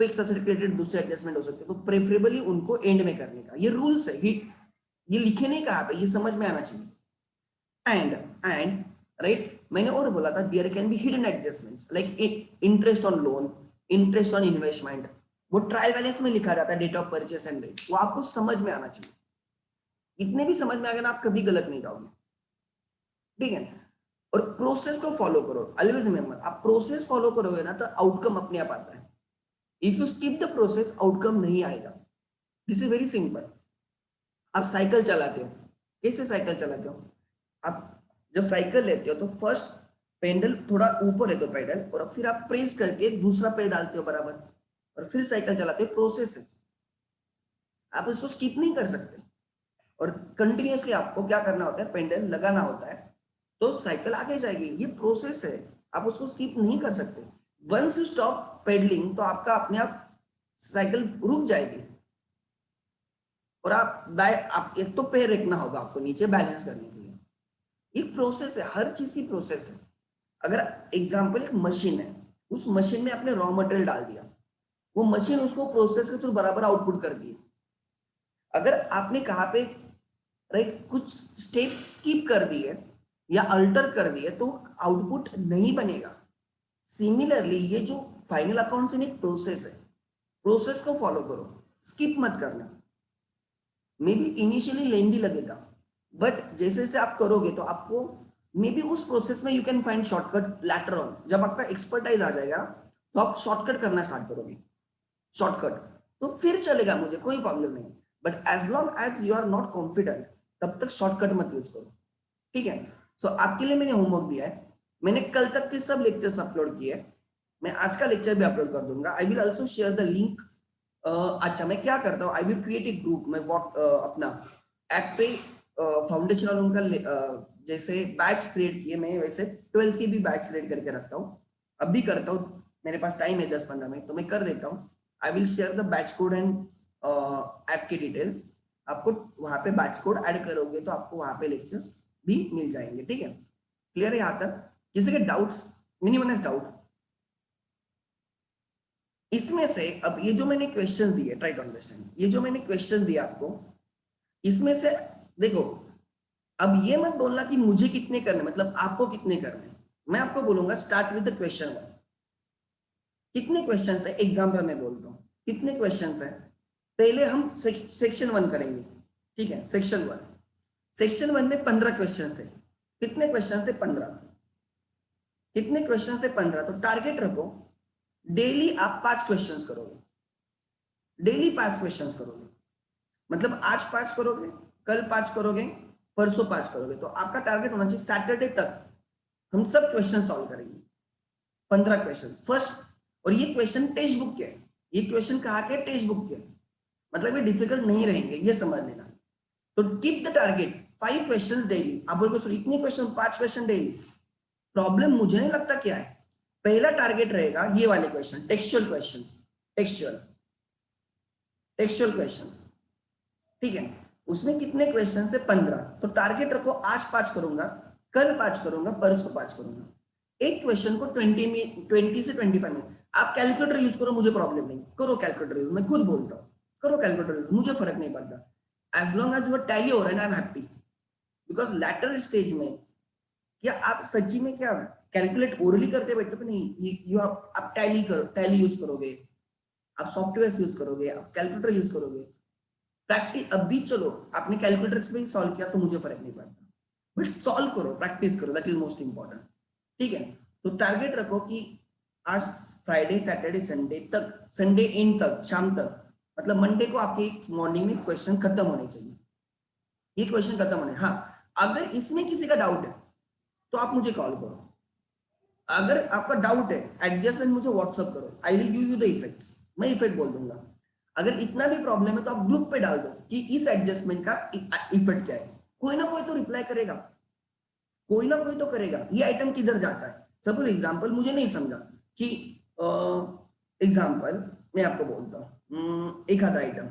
A: फिक्स एसेट के रिलेटेड दूसरी एडजस्टमेंट हो सकती है, तो प्रेफरेबली उनको एंड में करने का ये रूल्स है, ये लिखे नहीं कहा पे, ये समझ में आना चाहिए। एंड राइट मैंने और बोला था there can be hidden adjustments like interest on loan, interest on investment, वो ट्रायल बैलेंस में लिखा जाता है, date of purchase and rate, वो आपको समझ में आना चाहिए। इतने भी समझ में आ गया ना, आप कभी गलत नहीं जाओगे, ठीक है। और प्रोसेस को फॉलो करो, ऑलवेज रिमेंबर, आप प्रोसेस फॉलो करोगे ना तो आउटकम अपने आप आता है। If you skip the process outcome नहीं आएगा, दिस इज वेरी सिंपल। आप साइकिल चलाते हो, कैसे साइकिल चलाते हो, आप जब साइकिल लेते हो तो फर्स्ट पेडल थोड़ा ऊपर है तो पेडल, और फिर आप प्रेस करके दूसरा पैर डालते हो बराबर, और फिर साइकिल चलाते हो, प्रोसेस है, आप इसको स्किप नहीं कर सकते। और कंटिन्यूअसली आपको क्या करना होता है, पेडल लगाना होता है, तो साइकिल आगे जाएगी, ये प्रोसेस है, आप उसको स्किप नहीं कर सकते। वंस यू स्टॉप पेडलिंग तो आपका अपने आप साइकिल रुक जाएगी, और आप एक तो पैर रखना होगा आपको नीचे बैलेंस करने के लिए, एक प्रोसेस है, हर चीज की प्रोसेस है। अगर एग्जाम्पल एक मशीन है, उस मशीन में आपने रॉ मटेरियल डाल दिया, वो मशीन उसको प्रोसेस के थ्रू बराबर आउटपुट कर दी। अगर आपने कहा पे राइट कुछ स्टेप स्किप कर दिए या अल्टर कर दिए तो आउटपुट नहीं बनेगा। सिमिलरली ये जो फाइनल अकाउंट्स इन एक प्रोसेस है, प्रोसेस को फॉलो करो, स्किप मत करना। मे बी इनिशियली लेंदी लगेगा, बट जैसे जैसे आप करोगे तो आपको मे बी उस प्रोसेस में you can find shortcut later on, जब आपका एक्सपर्टाइज आ जाएगा तो आप शॉर्टकट करना स्टार्ट करोगे, शॉर्टकट तो फिर चलेगा, मुझे कोई प्रॉब्लम नहीं। But as long as you are not confident तब तक शॉर्टकट मत यूज करो, ठीक है। सो आपके लिए मैंने होमवर्क दिया है, मैंने कल तक के सब लेक्चर्स अपलोड किए, मैं आज का लेक्चर भी अपलोड कर दूंगा। I will also share the link. अच्छा मैं क्या करता हूँ, I will create a group, मैं अपना ऐप पे फाउंडेशन और उनका जैसे बैच क्रिएट किए, मैं वैसे 12th की भी बैच क्रिएट करके रखता हूँ, अभी करता हूँ, मेरे पास टाइम है 10-15 मिनट, तो मैं कर देता हूँ। आई will share the batch code and app की डिटेल्स, आपको वहां पे बैच कोड ऐड करोगे तो आपको वहां पे लेक्चर्स भी मिल जाएंगे, ठीक है। क्लियर है यहाँ तक, किसी के डाउट्स, एनीवन हैज डाउट इसमें से? अब ये जो मैंने क्वेश्चन दिए, ट्राई टू अंडरस्टैंड, ये जो मैंने क्वेश्चन दिया आपको, इसमें से देखो, अब ये मत बोलना कि मुझे कितने करने, मतलब आपको कितने करने, मैं आपको बोलूंगा स्टार्ट विद द क्वेश्चन 1। कितने क्वेश्चन है, एग्जाम्पल में बोलता हूँ, कितने क्वेश्चंस हैं? पहले हम सेक्शन 1 करेंगे, ठीक है। सेक्शन 1 में 15 क्वेश्चंस थे। कितने क्वेश्चंस थे? 15। कितने क्वेश्चंस थे? 15। तो टारगेट रखो डेली आप 5 क्वेश्चंस करोगे, डेली 5 क्वेश्चंस करोगे। मतलब आज 5 करोगे, कल 5 करोगे, परसों 5 करोगे। तो आपका टारगेट होना चाहिए सैटरडे तक हम सब क्वेश्चन सॉल्व करेंगे, 15 क्वेश्चन फर्स्ट। और ये क्वेश्चन टेक्स्ट बुक के, ये क्वेश्चन कहाँ के? टेक्स्ट बुक के। मतलब ये डिफिकल्ट नहीं रहेंगे, ये समझ लेना। तो keep the target 5 questions daily. आप बोलोगे सर इतने क्वेश्चन, 5 क्वेश्चन डेली, प्रॉब्लम मुझे नहीं लगता क्या है। पहला टारगेट रहेगा ये वाले question, textual questions, textual questions, ठीक है। उसमें कितने क्वेश्चन है? 15। तो टारगेट रखो आज 5 करूंगा, कल 5 करूंगा, परसों 5 करूंगा। एक क्वेश्चन को 20 से 25 मिनट। आप कैलकुलेटर यूज करो, मुझे प्रॉब्लम नहीं, करो कैलकुलेटर यूज, मैं खुद बोलता हूँ करो कैलकुलेटर यूज, मुझे फर्क नहीं पड़ता। As long as your tally हो रहा है ना, I am happy. Because later stage में क्या आप सच्ची में क्या कैलकुलेट ओरली करते बैठे हो? नहीं, यू आप टैली करो, टैली यूज करोगे, आप सॉफ्टवेयर यूज करोगे, आप कैलकुलेटर यूज करोगे। प्रैक्टिस अभी चलो, आपने कैलकुलेटर से भी सॉल्व किया तो मुझे फर्क नहीं पड़ता, बट सॉल्व करो, प्रैक्टिस करो, दैट इज मोस्ट इंपॉर्टेंट, ठीक है। तो टारगेट रखो कि आज फ्राइडे सैटरडे संडे तक, संडे एंड तक, शाम तक, मतलब मंडे को आपके मॉर्निंग में क्वेश्चन खत्म होने चाहिए, ये क्वेश्चन खत्म होने। हाँ, अगर इसमें किसी का डाउट है तो आप मुझे कॉल करो। अगर आपका डाउट है एडजस्टमेंट, मुझे व्हाट्सअप करो, I will give you the effects, मैं इफेक्ट बोल दूंगा। अगर इतना भी प्रॉब्लम है तो आप ग्रुप पे डाल दो कि इस एडजस्टमेंट का इफेक्ट क्या है। कोई ना कोई तो रिप्लाई करेगा, कोई ना कोई तो करेगा। ये आइटम किधर जाता है? सपोज एग्जांपल मुझे नहीं समझा कि एग्जांपल मैं आपको बोलता हूँ, एक आधा आइटम,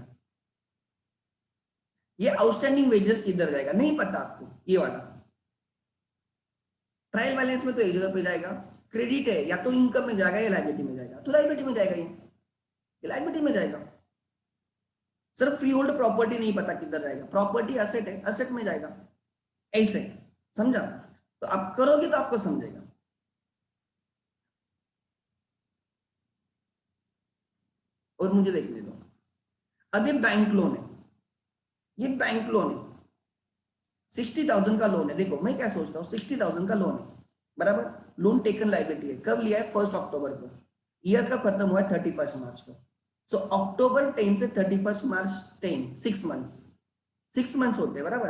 A: ये आउटस्टैंडिंग वेजेस किधर जाएगा नहीं पता आपको, ये वाला ट्रायल बैलेंस में तो एक जगह पे जाएगा। क्रेडिट है या तो इनकम में जाएगा या लायबिलिटी में जाएगा, तो लायबिलिटी में जाएगा, ये लायबिलिटी में जाएगा। सर फ्री होल्ड प्रॉपर्टी नहीं पता किधर जाएगा, प्रॉपर्टी असेट है, असेट में जाएगा, ऐसे समझा? तो आप करोगे तो आपको समझेगा। और मुझे देखने दो, अब ये बैंक लोन है, ये बैंक लोन है, 60,000 का लोन है। देखो मैं क्या सोचता हूँ, 60,000 का लोन है, बराबर। लोन टेकन लायबिलिटी है, कब लिया है? 1 अक्टूबर को। ईयर कब खत्म हुआ है? 31 मार्च को। सो अक्टूबर 10 से 31 मार्च 10, 6 मंथ्स, 6 मंथ्स होते हैं, बराबर।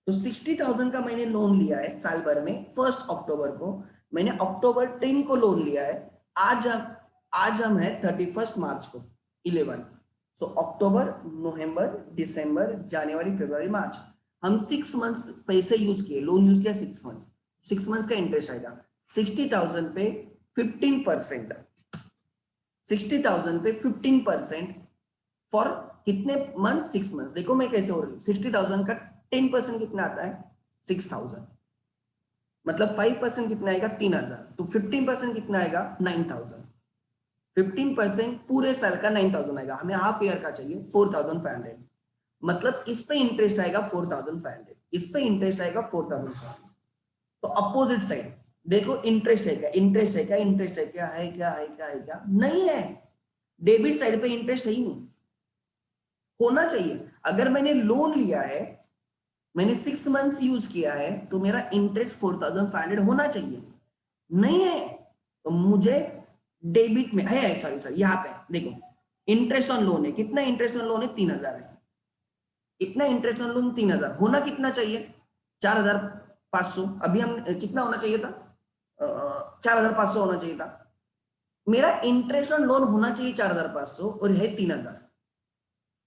A: तो 60,000 का मैंने लोन लिया है साल भर में, 1 अक्टूबर को। मैंने अक्टूबर 10 को लोन लिया है। आज हम है 31 मार्च को 11। सो अक्टूबर, नवंबर, दिसंबर, जनवरी, फरवरी, मार्च, हम 6 मंथ्स पैसे यूज किए, लोन यूज किया 6 मंथ्स। 6 मंथ्स का इंटरेस्ट आएगा 60,000 पे 15%, 60,000 पे 15% फॉर कितने मंथ? 6 मंथ। देखो मैं कैसे हो रही, 60,000 का 10% कितना आता है? 6,000। मतलब 5% कितना आएगा? 3,000। तो 15% कितना आएगा? 9,000। 15% पूरे साल का 9,000 आएगा। हमें हाफ ईयर का चाहिए 4,500। मतलब इस पे इंटरेस्ट आएगा 4,500, इस पे इंटरेस्ट आएगा 4,500। तो अपोजिट साइड देखो, इंटरेस्ट है क्या? इंटरेस्ट है क्या? इंटरेस्ट है क्या? है क्या? है क्या? है क्या? नहीं है। डेबिट साइड पे इंटरेस्ट है ही नहीं, होना चाहिए। अगर मैंने लोन लिया है, मैंने 6 मंथ्स यूज किया है, तो मेरा इंटरेस्ट 4,500 होना चाहिए, नहीं है। तो मुझे डेबिट में है, सॉरी सॉरी, यहाँ पे देखो, इंटरेस्ट ऑन लोन है, कितना इंटरेस्ट ऑन लोन है? 3,000 है। इतना इंटरेस्ट ऑन लोन 3,000, होना कितना चाहिए? 4,500। अभी हम कितना होना चाहिए था? 4,500 होना चाहिए था। मेरा इंटरेस्ट ऑन लोन होना चाहिए 4,500 और है 3,000।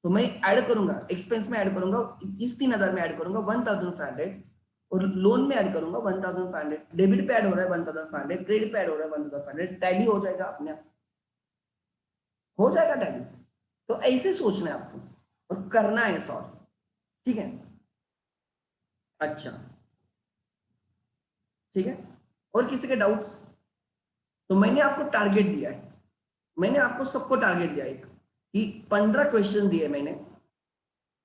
A: तो मैं ऐड करूंगा, एक्सपेंस में ऐड करूंगा, इस 3,000 में ऐड करूंगा 1,500, और लोन में ऐड करूंगा 1,500। डेबिट पे ऐड हो रहा है 1,500, क्रेडिट पे ऐड हो रहा है 1,500, टैली हो जाएगा अपने आप, हो जाएगा टैली। तो ऐसे सोचना है आपको और करना है सॉल्व, ठीक है? अच्छा, ठीक है। और किसी के डाउट्स? तो मैंने आपको टारगेट दिया है, मैंने आपको सबको टारगेट दिया है कि 15 क्वेश्चन दिए मैंने,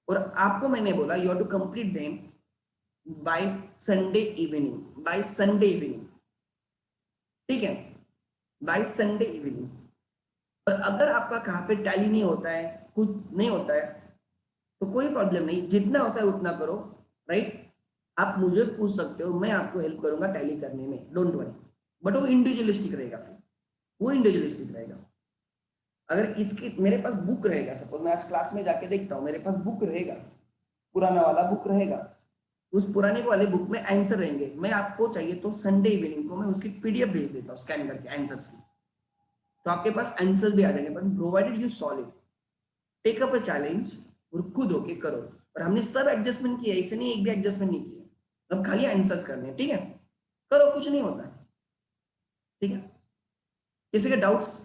A: और आपको मैंने बोला you have to complete them by Sunday evening, by Sunday evening, ठीक है? By Sunday evening. और अगर आपका कहाँ पे टैली नहीं होता है, कुछ नहीं होता है, तो कोई प्रॉब्लम नहीं, जितना होता है उतना करो, राइट। आप मुझे पूछ सकते हो, मैं आपको हेल्प करूंगा टैली करने में, डोंट वरी। बट वो इंडिविजुअलिस्टिक रहेगा, फिर वो इंडिविजुअलिस्टिक रहेगा। अगर इसके मेरे पास बुक रहेगा, सपोज मैं आज क्लास में जाके देखता हूँ, मेरे पास बुक रहेगा, पुराना वाला बुक रहेगा, उस पुराने वाले बुक में आंसर रहेंगे, मैं आपको चाहिए तो संडे इवनिंग को मैं उसकी पीडीएफ भेज देता हूँ स्कैन करके आंसर्स की, तो आपके पास आंसर्स भी आ जाएंगे, but provided you solve it, take up a challenge और खुद होके करो। और हमने सब एडजस्टमेंट किया, ऐसे नहीं एक भी एडजस्टमेंट नहीं किया, अब खाली आंसर्स करने हैं, ठीक है, करो, कुछ नहीं होता, ठीक है। किसी के डाउट्स,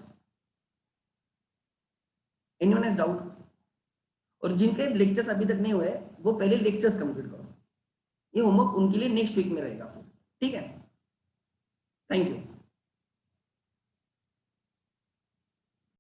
A: एनीवन हैज डाउट? और जिनके लेक्चर्स अभी तक नहीं हुए वो पहले लेक्चर्स कंप्लीट करो, ये होमवर्क उनके लिए नेक्स्ट वीक में रहेगा, ठीक है। Thank you.